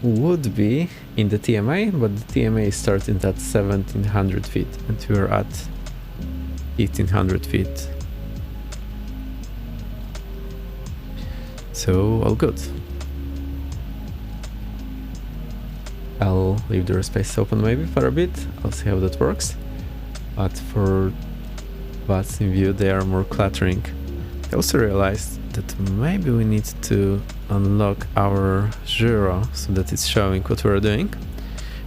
would be in the TMA, but the TMA is starting at 1700 feet and we are at 1800 feet. So all good. I'll leave the airspace open maybe for a bit. I'll see how that works. But for bats in view, they are more cluttering. I also realized that maybe we need to unlock our gyro so that it's showing what we're doing.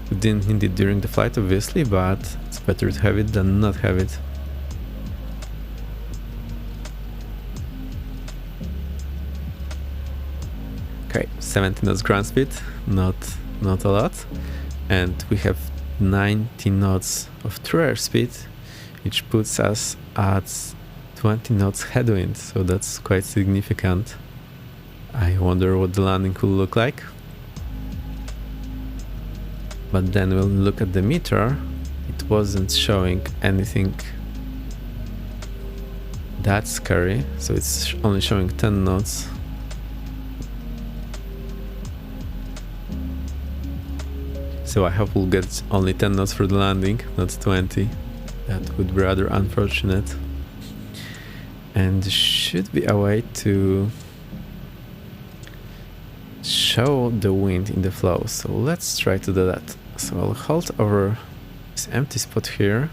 We didn't need it during the flight, obviously, but it's better to have it than not have it. Okay, 70 knots ground speed, not not a lot. And we have 90 knots of true airspeed, which puts us at 20 knots headwind, so that's quite significant. I wonder what the landing will look like. But then we'll look at the meter. It wasn't showing anything that scary, so it's only showing 10 knots. So I hope we'll get only 10 knots for the landing, not 20. That would be rather unfortunate. And should be a way to show the wind in the flow. So let's try to do that. So I'll hold over this empty spot here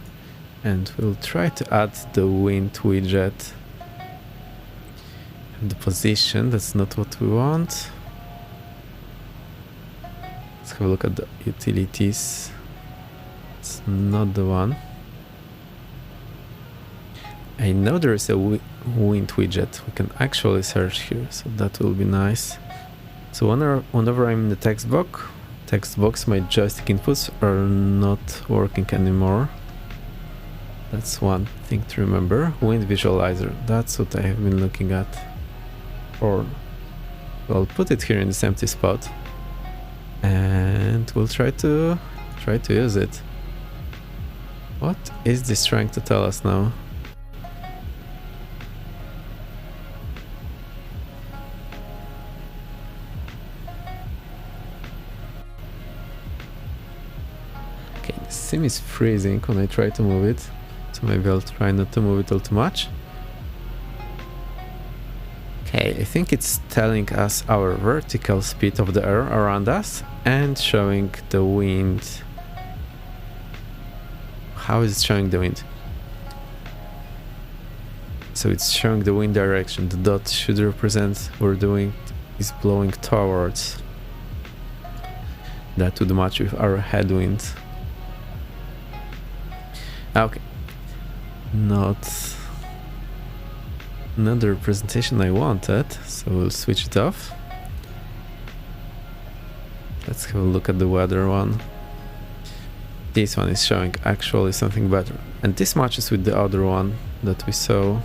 and we'll try to add the wind widget. And the position, that's not what we want. Let's have a look at the utilities. It's not the one. I know there is a wind widget. We can actually search here, so that will be nice. So whenever I'm in the text box, my joystick inputs are not working anymore. That's one thing to remember. Wind visualizer, that's what I have been looking at. Or I'll put it here in this empty spot, and we'll try to use it. What is this trying to tell us now? Okay, the sim is freezing when I try to move it, so maybe I'll try not to move it all too much. Okay, I think it's telling us our vertical speed of the air around us and showing the wind. How is it showing the wind? So it's showing the wind direction. The dot should represent where the wind is blowing towards. That would match with our headwind. Okay. Not the representation I wanted, so we'll switch it off. Let's have a look at the weather one. This one is showing actually something better, and this matches with the other one that we saw.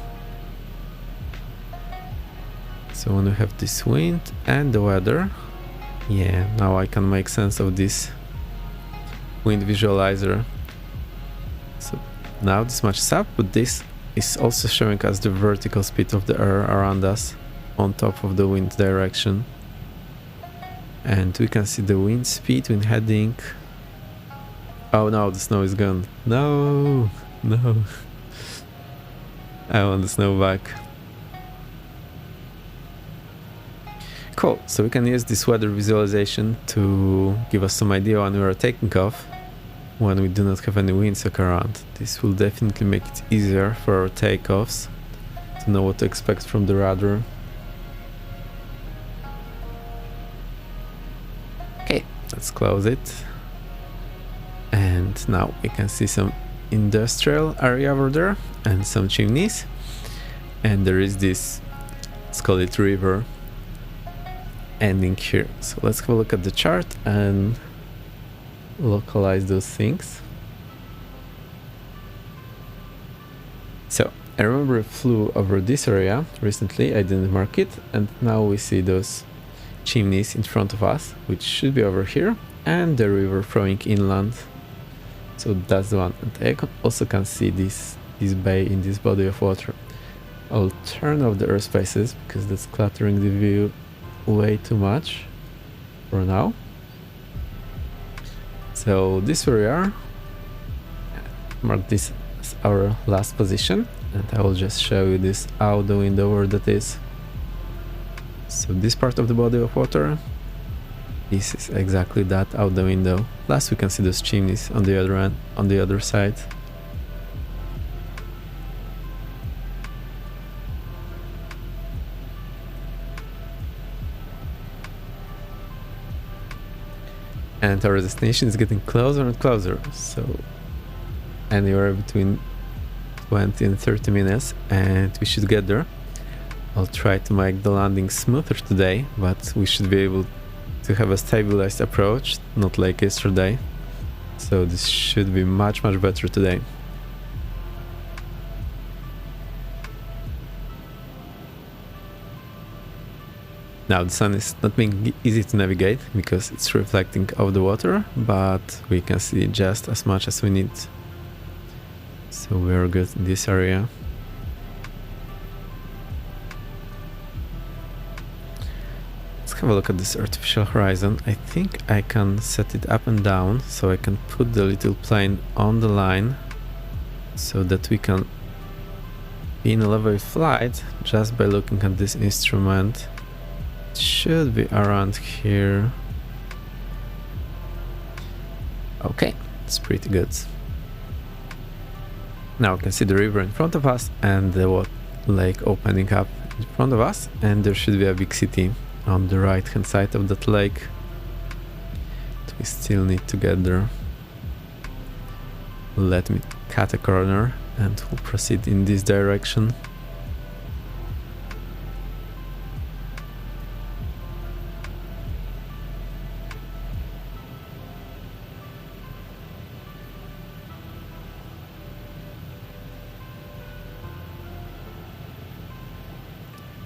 So when we have this wind and the weather, yeah, now I can make sense of this wind visualizer. So now this matches up, but this is also showing us the vertical speed of the air around us on top of the wind direction. And we can see the wind speed when heading. Oh no, the snow is gone. No, no. I want the snow back. Cool, so we can use this weather visualization to give us some idea when we are taking off, when we do not have any windsock around. This will definitely make it easier for our takeoffs to know what to expect from the radar. Okay, let's close it. And now we can see some industrial area over there and some chimneys. And there is this, let's call it river, ending here. So let's have a look at the chart and localize those things. So I remember I flew over this area recently, I didn't mark it, and now we see those chimneys in front of us, which should be over here, and the river flowing inland. So that's the one, and I also can see this bay in this body of water. I'll turn off the airspaces because that's cluttering the view way too much for now. So this where we are. Mark this as our last position, and I will just show you this out the window where that is. So this part of the body of water, this is exactly that out the window. Plus we can see those chimneys on the other end, on the other side. And our destination is getting closer and closer, so anywhere between 20 and 30 minutes and we should get there. I'll try to make the landing smoother today, but we should be able to have a stabilized approach, not like yesterday. So this should be much better today. Now the sun is not being easy to navigate because it's reflecting off the water, but we can see just as much as we need. So we are good in this area. Let's have a look at this artificial horizon. I think I can set it up and down so I can put the little plane on the line so that we can be in a level flight just by looking at this instrument. It should be around here. Okay, it's pretty good. Now we can see the river in front of us and the lake opening up in front of us, and there should be a big city on the right hand side of that lake that we still need to get there. Let me cut a corner and we'll proceed in this direction.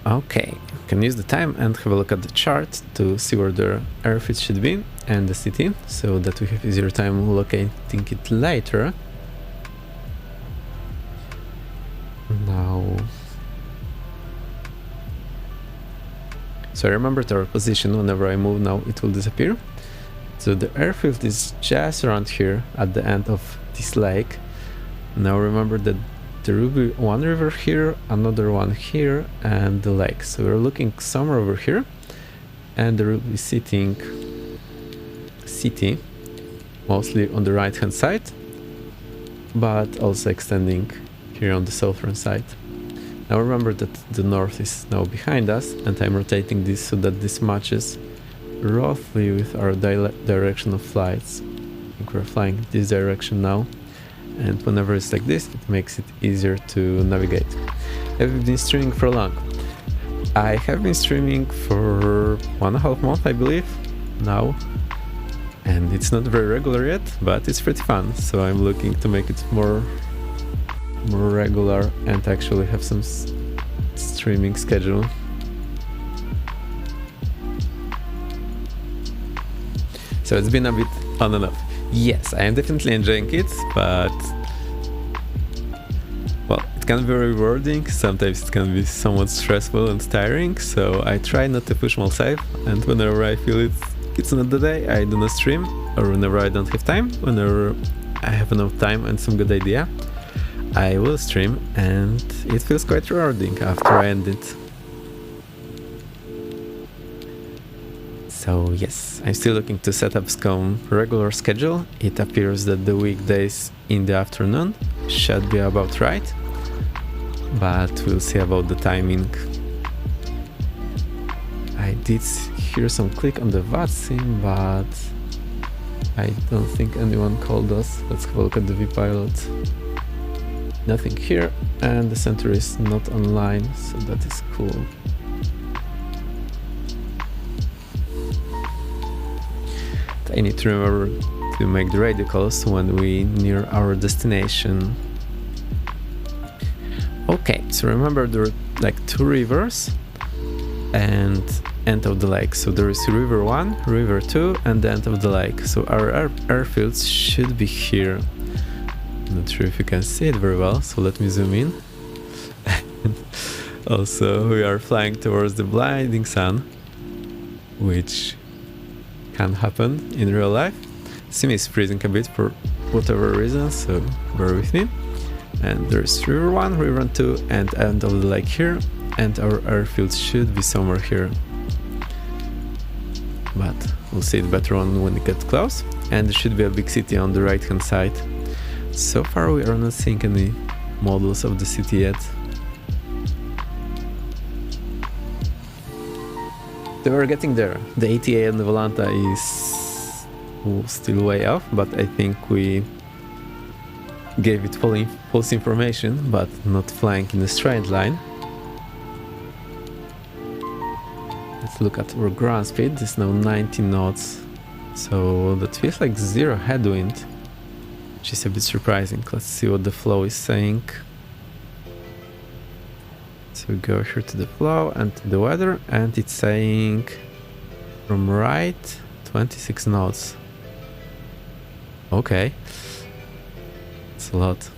Okay, you can use the time and have a look at the chart to see where the airfield should be and the city, so that we have easier time locating it later. Now, so I remembered our position. Whenever I move now it will disappear. So the airfield is just around here at the end of this lake. Now remember that there will be one river here, another one here, and the lake. So we're looking somewhere over here, and there will be city mostly on the right hand side, but also extending here on the southern side. Now remember that the north is now behind us, and I'm rotating this so that this matches roughly with our direction of flights. I think we're flying this direction now. And whenever it's like this, it makes it easier to navigate. Have you been streaming for long? I have been streaming for 1.5 months, I believe, now. And it's not very regular yet, but it's pretty fun. So I'm looking to make it more regular and actually have some streaming schedule. So it's been a bit on and off. Yes, I am definitely enjoying it, but well, it can be rewarding. Sometimes it can be somewhat stressful and tiring, so I try not to push myself, and whenever I feel it's not the day, I do not stream, or whenever I don't have time, whenever I have enough time and some good idea, I will stream, and it feels quite rewarding after I end it. So yes, I'm still looking to set up some regular schedule. It appears that the weekdays in the afternoon should be about right, but we'll see about the timing. I did hear some click on the VATSIM, but I don't think anyone called us. Let's have a look at the vPilot. Nothing here, and the center is not online, so that is cool. I need to remember to make the radio calls when we near our destination. Okay, so remember there are like two rivers and end of the lake. So there is river 1, river 2, and the end of the lake. So our airfields should be here. Not sure if you can see it very well, so let me zoom in. Also, we are flying towards the blinding sun, which can happen in real life. Sim is freezing a bit for whatever reason, so bear with me. And there's river 1, river 2, and end of the lake here, and our airfield should be somewhere here. But we'll see it better on when it gets close. And there should be a big city on the right hand side. So far we are not seeing any models of the city yet. They were getting there. The ATA and the Volanta is still way off, but I think we gave it false information, but not flying in a straight line. to look at our ground speed. This is now 90 knots, so that feels like zero headwind, which is a bit surprising. Let's see what the flow is saying. So we go here to the flow and to the weather, and it's saying from right 26 knots. Okay, it's a lot,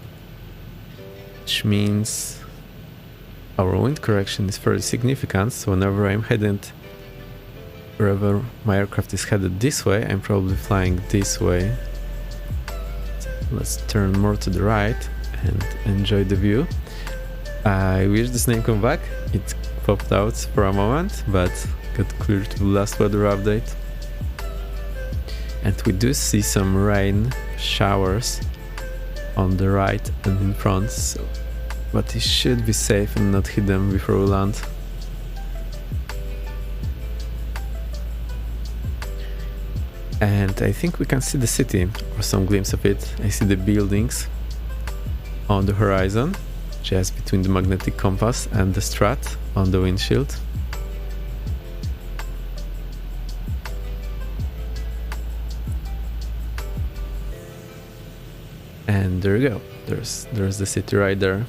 which means our wind correction is fairly significant. So whenever I'm headed, wherever my aircraft is headed this way, I'm probably flying this way. Let's turn more to the right and enjoy the view. I wish this name come back. It popped out for a moment, but got cleared to the last weather update. And we do see some rain showers on the right and in front, so, but it should be safe and not hit them before we land. And I think we can see the city, or some glimpse of it. I see the buildings on the horizon, just between the magnetic compass and the strat on the windshield. And there you go, there's the city right there.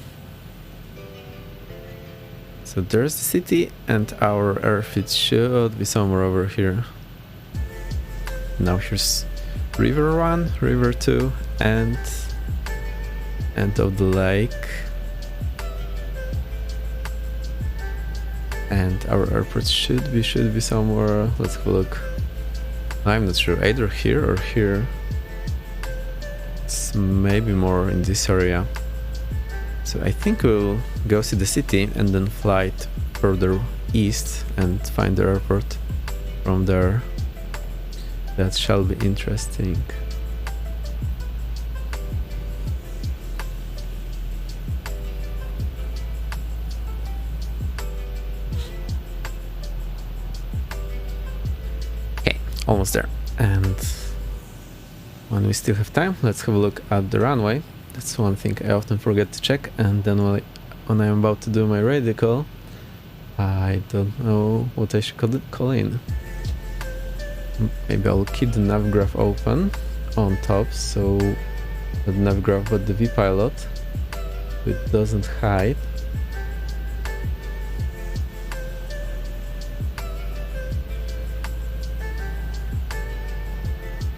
So there's the city, and our airfield should be somewhere over here. Now here's River 1, River 2, and end of the lake. And our airport should be somewhere. Let's have a look. I'm not sure, either here or here. It's maybe more in this area. So I think we'll go see the city and then fly further east and find the airport from there. That shall be interesting. Okay, almost there. And when we still have time, let's have a look at the runway. That's one thing I often forget to check, and then when I'm about to do my radio call, I don't know what I should call in. Maybe I'll keep the nav graph open on top, so not the nav graph but the vPilot, so it doesn't hide.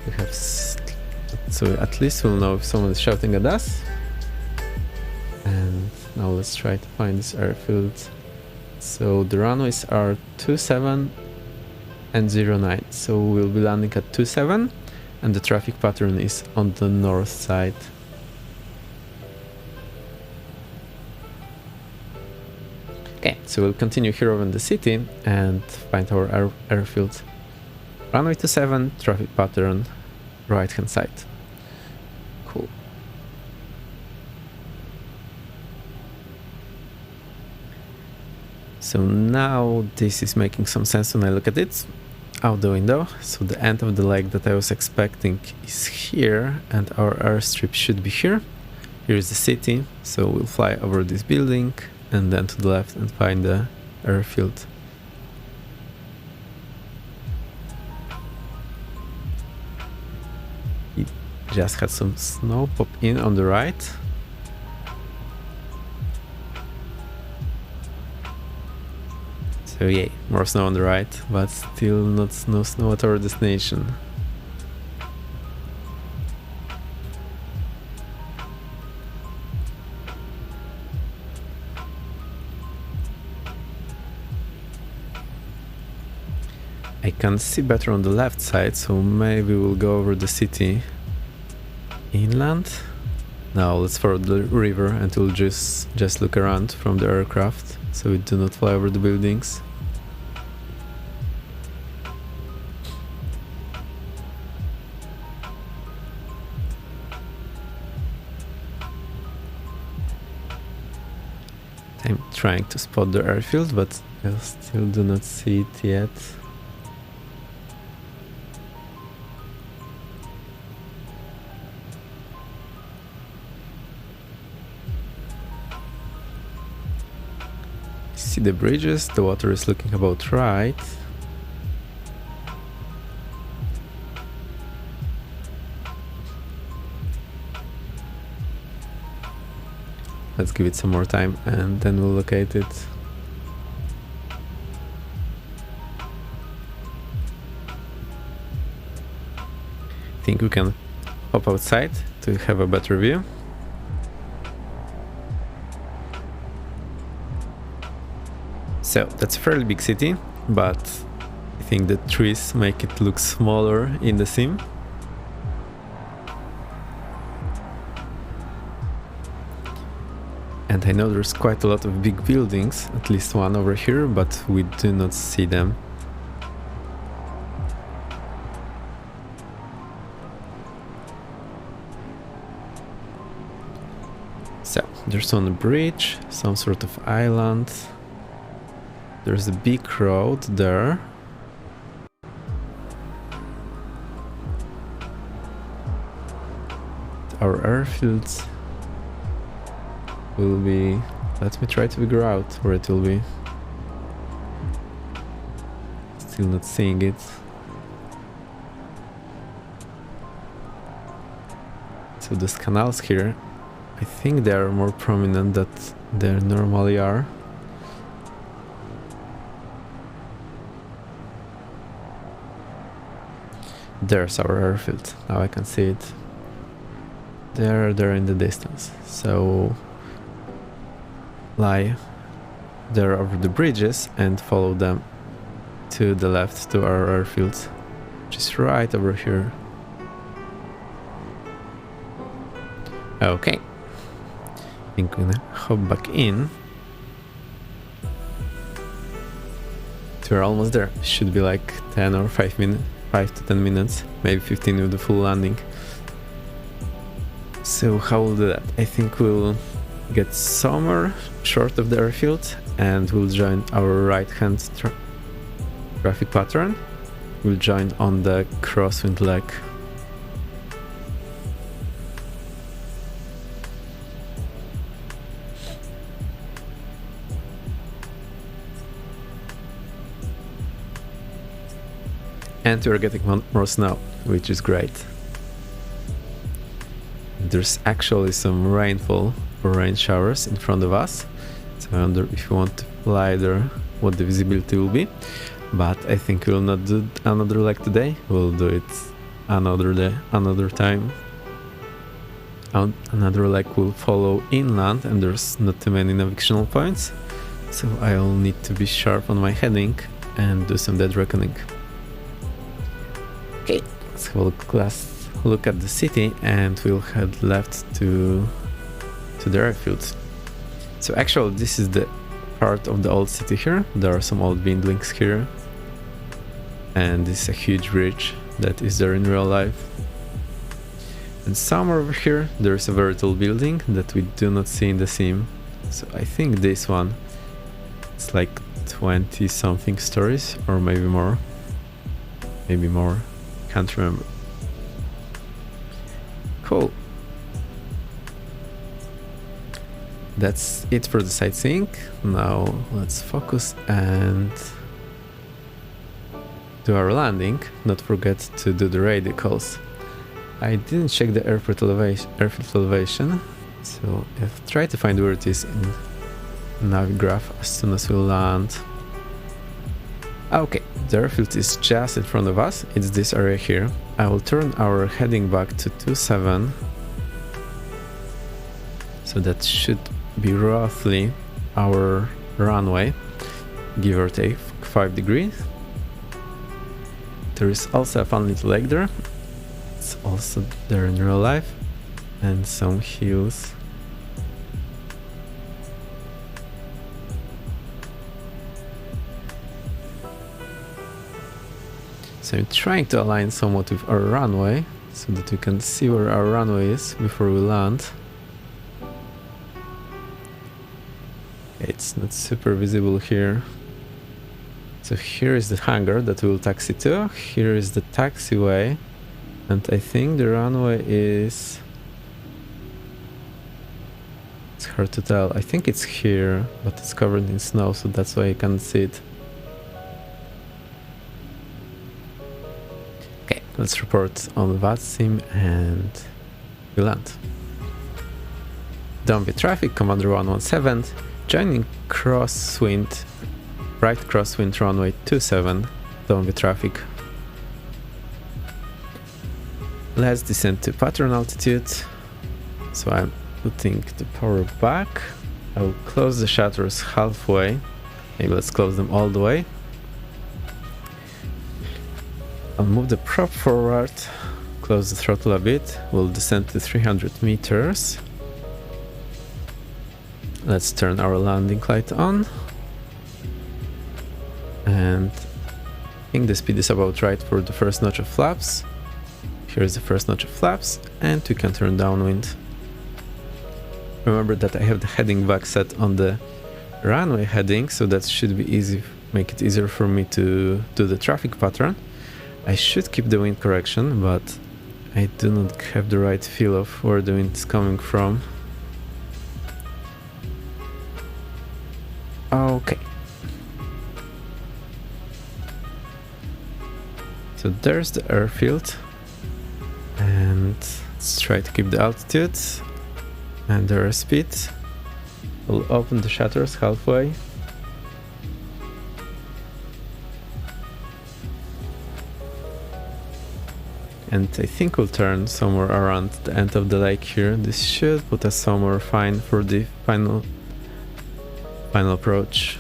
We have so at least we'll know if someone is shouting at us. And now let's try to find this airfield. So the runways are 27 and 09, so we'll be landing at 27, and the traffic pattern is on the north side. Okay, so we'll continue here over in the city and find our airfield. Runway 27, traffic pattern, right hand side. Cool. So now this is making some sense when I look at it out the window. So the end of the lake that I was expecting is here, and our airstrip should be here. Here is the city, so we'll fly over this building and then to the left and find the airfield. It just had some snow pop in on the right. So yay, more snow on the right, but still no snow at our destination. I can see better on the left side, so maybe we'll go over the city inland. Now let's follow the river and we'll just look around from the aircraft, so we do not fly over the buildings. I'm trying to spot the airfield, but I still do not see it yet. See the bridges, the water is looking about right. let's give it some more time and then we'll locate it. I think we can hop outside to have a better view. So that's a fairly big city, but I think the trees make it look smaller in the sim. And I know there's quite a lot of big buildings, at least one over here, but we do not see them. So, there's one bridge, some sort of island. There's a big road there. Our airfields will be... Let me try to figure out where it will be. Still not seeing it. So these canals here, I think they are more prominent than they normally are. There's our airfield. Now I can see it. There in the distance. So lie there over the bridges and follow them to the left to our airfield, which is right over here. Okay. I think we're gonna hop back in. So we're almost there. Should be like 10 or 5 to 10 minutes, maybe 15 with the full landing. So how we'll do that? I think we'll get somewhere short of the airfield and we'll join our right hand traffic pattern. We'll join on the crosswind leg. And we're getting more snow, which is great. There's actually some rainfall or rain showers in front of us. So I wonder if you want to fly there, what the visibility will be. But I think we'll not do another leg today. We'll do it another day, another time. Another leg will follow inland and there's not too many navigational points. So I'll need to be sharp on my heading and do some dead reckoning. Okay, let's have a last look at the city and we'll head left to the airfield. So actually this is the part of the old city here. There are some old buildings here. And this is a huge bridge that is there in real life. And somewhere over here there is a very tall building that we do not see in the sim. So I think this one, it's like 20 something stories or maybe more. Maybe more. Can't remember. Cool. That's it for the sightseeing. Now let's focus and do our landing. Not forget to do the radio calls. I didn't check the airfield elevation, so I've tried to find where it is in Navigraph as soon as we land. Okay, the airfield is just in front of us. It's this area here. I will turn our heading back to 27. So that should be roughly our runway, give or take 5 degrees. There is also a fun little lake there. It's also there in real life. And some hills. So I'm trying to align somewhat with our runway so that we can see where our runway is before we land. It's not super visible here. So here is the hangar that we'll taxi to. Here is the taxiway. And I think the runway is... It's hard to tell. I think it's here, but it's covered in snow, so that's why I can't see it. Okay, let's report on the VATSIM and we land. Downwind traffic, Commander 117, joining crosswind, right crosswind runway 27, downwind traffic. Let's descend to pattern altitude. So I'm putting the power back. I will close the shutters halfway. Maybe let's close them all the way. I'll move the prop forward, close the throttle a bit. We'll descend to 300 meters. Let's turn our landing light on. And I think the speed is about right for the first notch of flaps. Here's the first notch of flaps, and we can turn downwind. Remember that I have the heading back set on the runway heading, so that should be easy, make it easier for me to do the traffic pattern. I should keep the wind correction, but I do not have the right feel of where the wind is coming from. Okay. So there's the airfield. And let's try to keep the altitude and the airspeed. We'll open the shutters halfway. And I think we'll turn somewhere around the end of the lake here. This should put us somewhere fine for the final approach.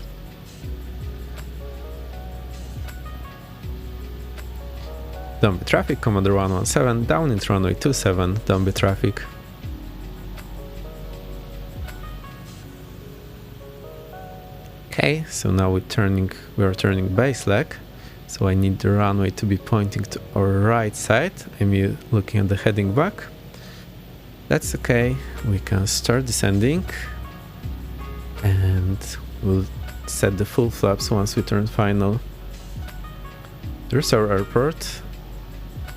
Downwind traffic, Commander 117, downwind runway 27, downwind traffic. Okay, so now we are turning base leg, so I need the runway to be pointing to our right side. I'm looking at the heading back. That's okay, we can start descending, and we'll set the full flaps once we turn final. There's our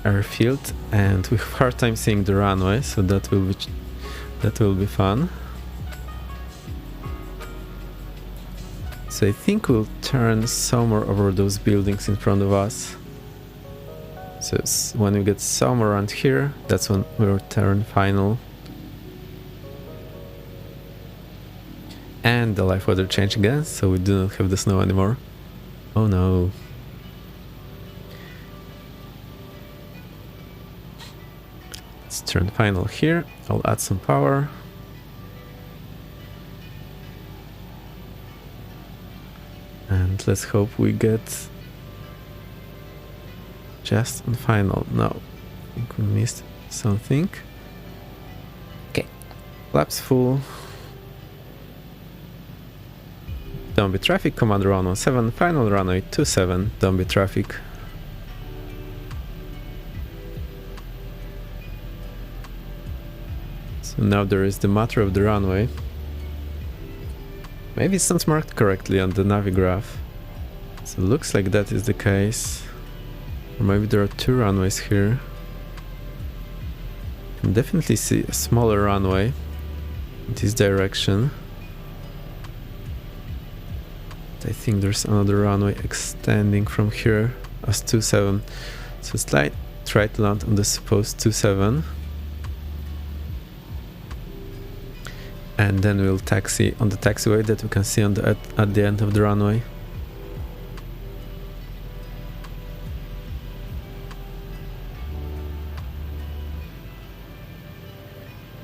airfield, and we have a hard time seeing the runway, so that will be fun. So I think we'll turn somewhere over those buildings in front of us. So when we get somewhere around here, that's when we'll turn final. And the live weather changed again, so we do not have the snow anymore. Oh no. Let's turn final here. I'll add some power. And let's hope we get just on final. No, I think we missed something. Okay, flaps full. Downwind traffic, Commander 117, final runway 27, downwind traffic. So now there is the matter of the runway. Maybe it's not marked correctly on the Navigraph. So it looks like that is the case. Or maybe there are two runways here. I can definitely see a smaller runway in this direction. I think there's another runway extending from here as 27. So let's try to land on the supposed 27. And then we'll taxi on the taxiway that we can see on the at the end of the runway.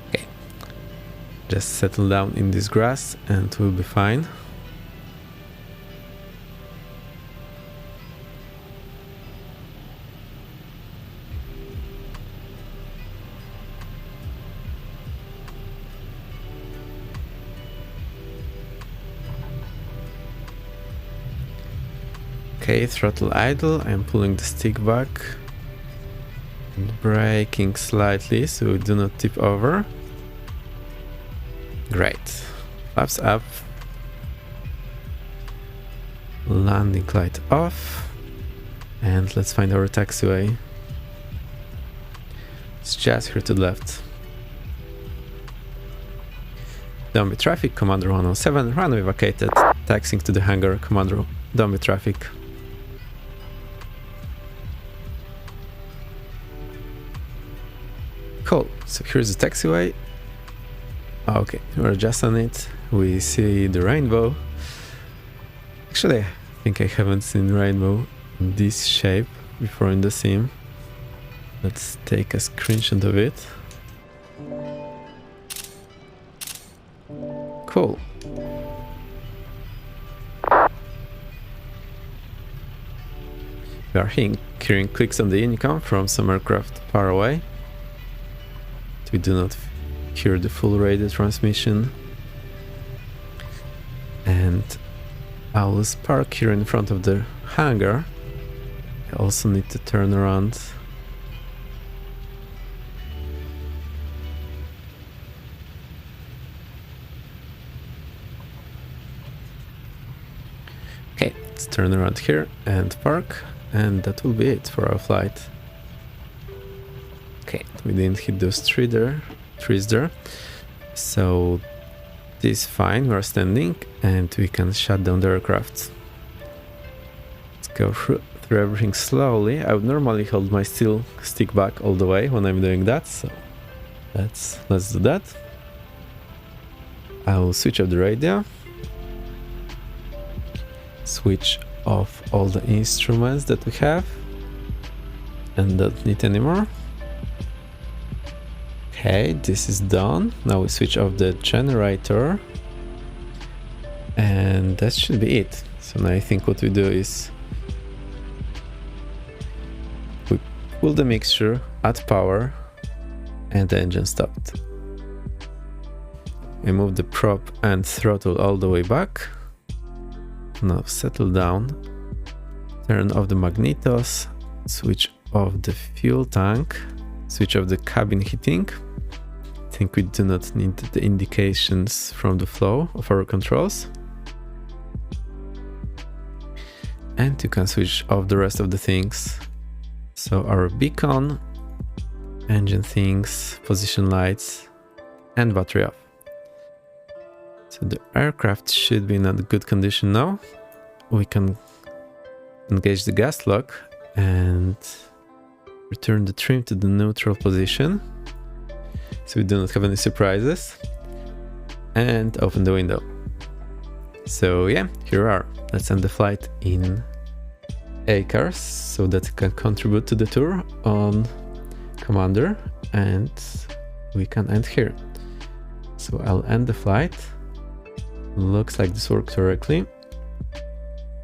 Okay. Just settle down in this grass and we'll be fine. Okay, throttle idle, I'm pulling the stick back and braking slightly so we do not tip over. Great. Flaps up. Landing light off. And let's find our taxiway. It's just here to the left. Downwind traffic, Commander 107, runway vacated, taxiing to the hangar, Commander downwind traffic. Cool, so here's the taxiway. Okay, we're just on it. We see the rainbow. Actually, I think I haven't seen rainbow in this shape before in the sim. Let's take a screenshot of it. Cool. We are hearing clicks on the intercom from some aircraft far away. We do not hear the full radio transmission. And I will park here in front of the hangar. I also need to turn around. Okay, let's turn around here and park, and that will be it for our flight. Okay, we didn't hit those trees there, so this is fine. We're standing and we can shut down the aircraft. Let's go through everything slowly. I would normally hold my stick back all the way when I'm doing that, so let's do that. I will switch off the radio, switch off all the instruments that we have and don't need anymore. Okay, this is done. Now we switch off the generator and that should be it. So now I think what we do is we pull the mixture, add power, and the engine stopped. I move the prop and throttle all the way back. Now settle down, turn off the magnetos, switch off the fuel tank, switch off the cabin heating. I think we do not need the indications from the flow of our controls. And you can switch off the rest of the things. So our beacon, engine things, position lights, and battery off. So the aircraft should be in a good condition now. We can engage the gas lock and return the trim to the neutral position, so we do not have any surprises, and open the window. So yeah, here we are. Let's end the flight in A cars so that it can contribute to the tour on Commander, and we can end here. So I'll end the flight. Looks like this worked correctly.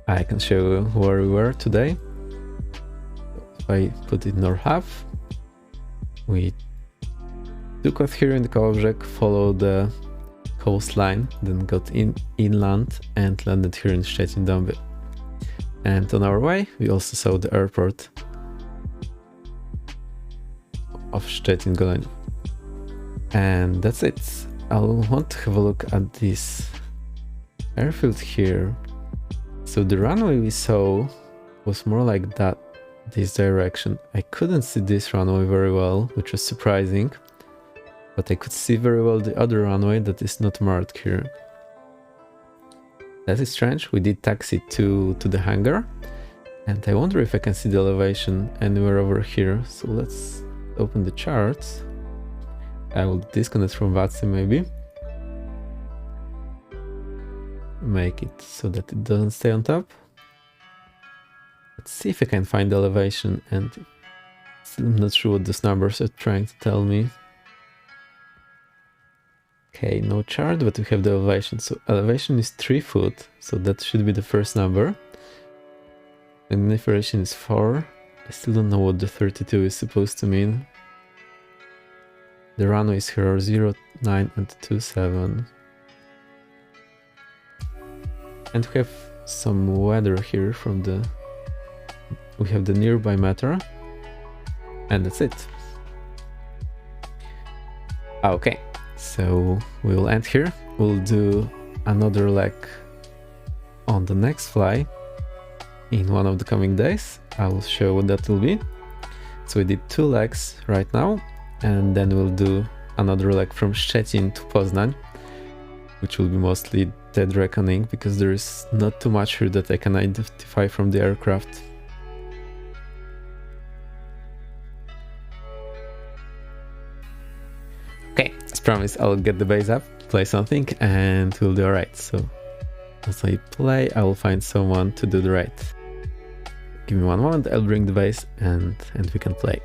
I can show you where we were today. If I put it north half, we took off here in the Kołobrzeg, followed the coastline, then got inland and landed here in Szczecin-Dąbie. And on our way, we also saw the airport of Szczecin-Goleniów. And that's it. I'll want to have a look at this airfield here. So the runway we saw was more like that, this direction. I couldn't see this runway very well, which was surprising, but I could see very well the other runway that is not marked here. That is strange. We did taxi to the hangar, and I wonder if I can see the elevation anywhere over here. So let's open the charts. I will disconnect from VATSIM maybe. Make it so that it doesn't stay on top. Let's see if I can find the elevation, and still not sure what those numbers are trying to tell me. Okay, no chart, but we have the elevation. So elevation is 3 foot, so that should be the first number. Magnification is 4. I still don't know what the 32 is supposed to mean. The runways here are 0, 9 and 27. And we have some weather here from the... We have the nearby matter. And that's it. Okay, so we'll end here. We'll do another leg on the next fly in one of the coming days. I will show what that will be. So we did 2 legs right now, and then we'll do another leg from Szczecin to Poznań, which will be mostly Dead Reckoning, because there is not too much here that I can identify from the aircraft. Okay, as promised, I'll get the bass up, play something, and we'll do alright. So as I play, I will find someone to do the right. Give me one moment, I'll bring the bass and we can play.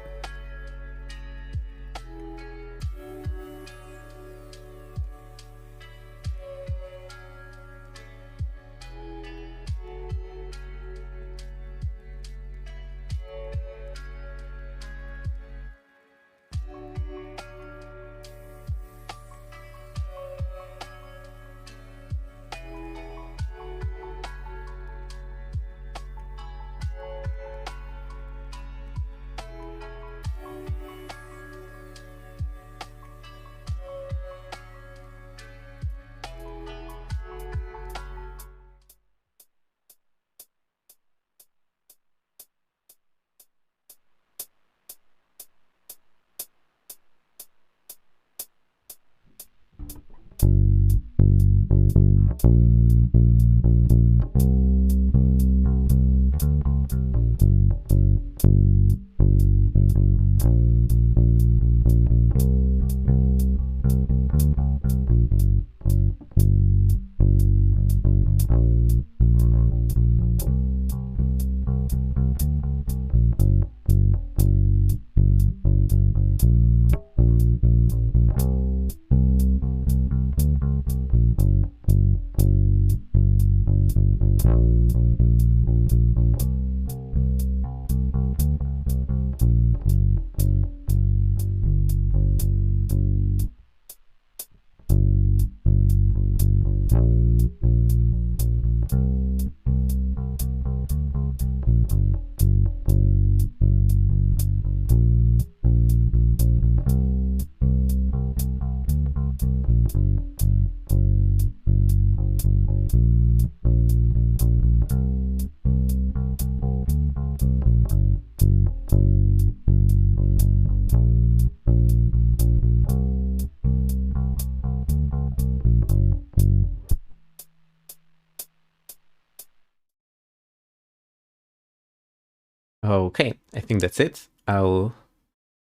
Okay, I think that's it. I'll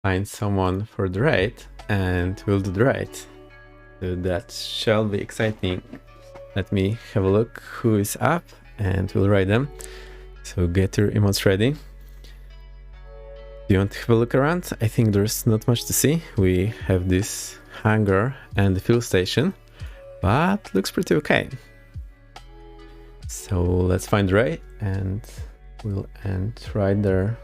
find someone for the raid and we'll do the raid. So that shall be exciting. Let me have a look who is up and we'll raid them. So get your emotes ready. Do you want to have a look around? I think there's not much to see. We have this hangar and the fuel station, but looks pretty okay. So let's find the raid and we'll end right there.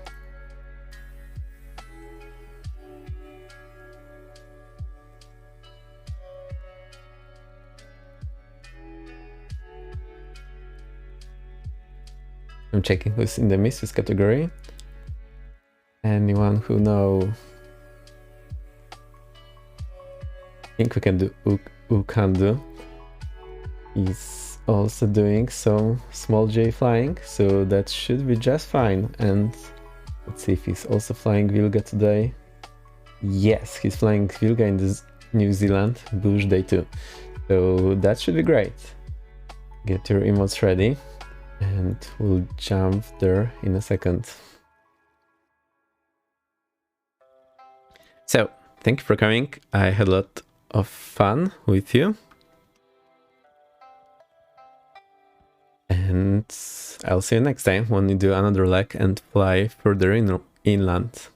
I'm checking who's in the missus category. Anyone who know? I think we can do Ukandu. He's also doing some small J flying, so that should be just fine. And let's see if he's also flying Wilga today. Yes, he's flying Wilga in this New Zealand Bush Day 2. So that should be great. Get your emotes ready and we'll jump there in a second. So, thank you for coming. I had a lot of fun with you. And I'll see you next time when we do another leg and fly further inland.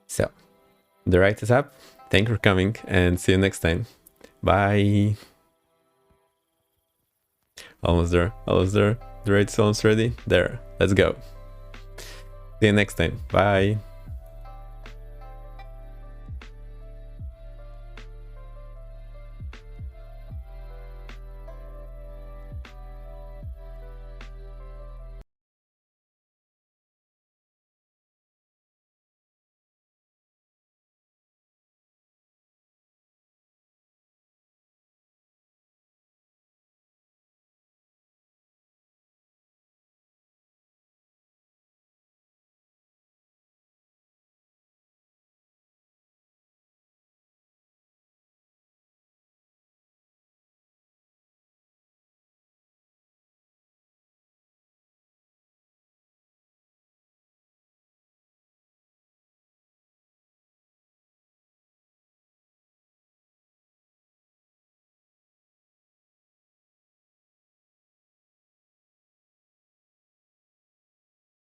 So, the ride is up. Thank you for coming and see you next time. Bye. Almost there, almost there. The ride is almost ready. There, let's go. See you next time. Bye.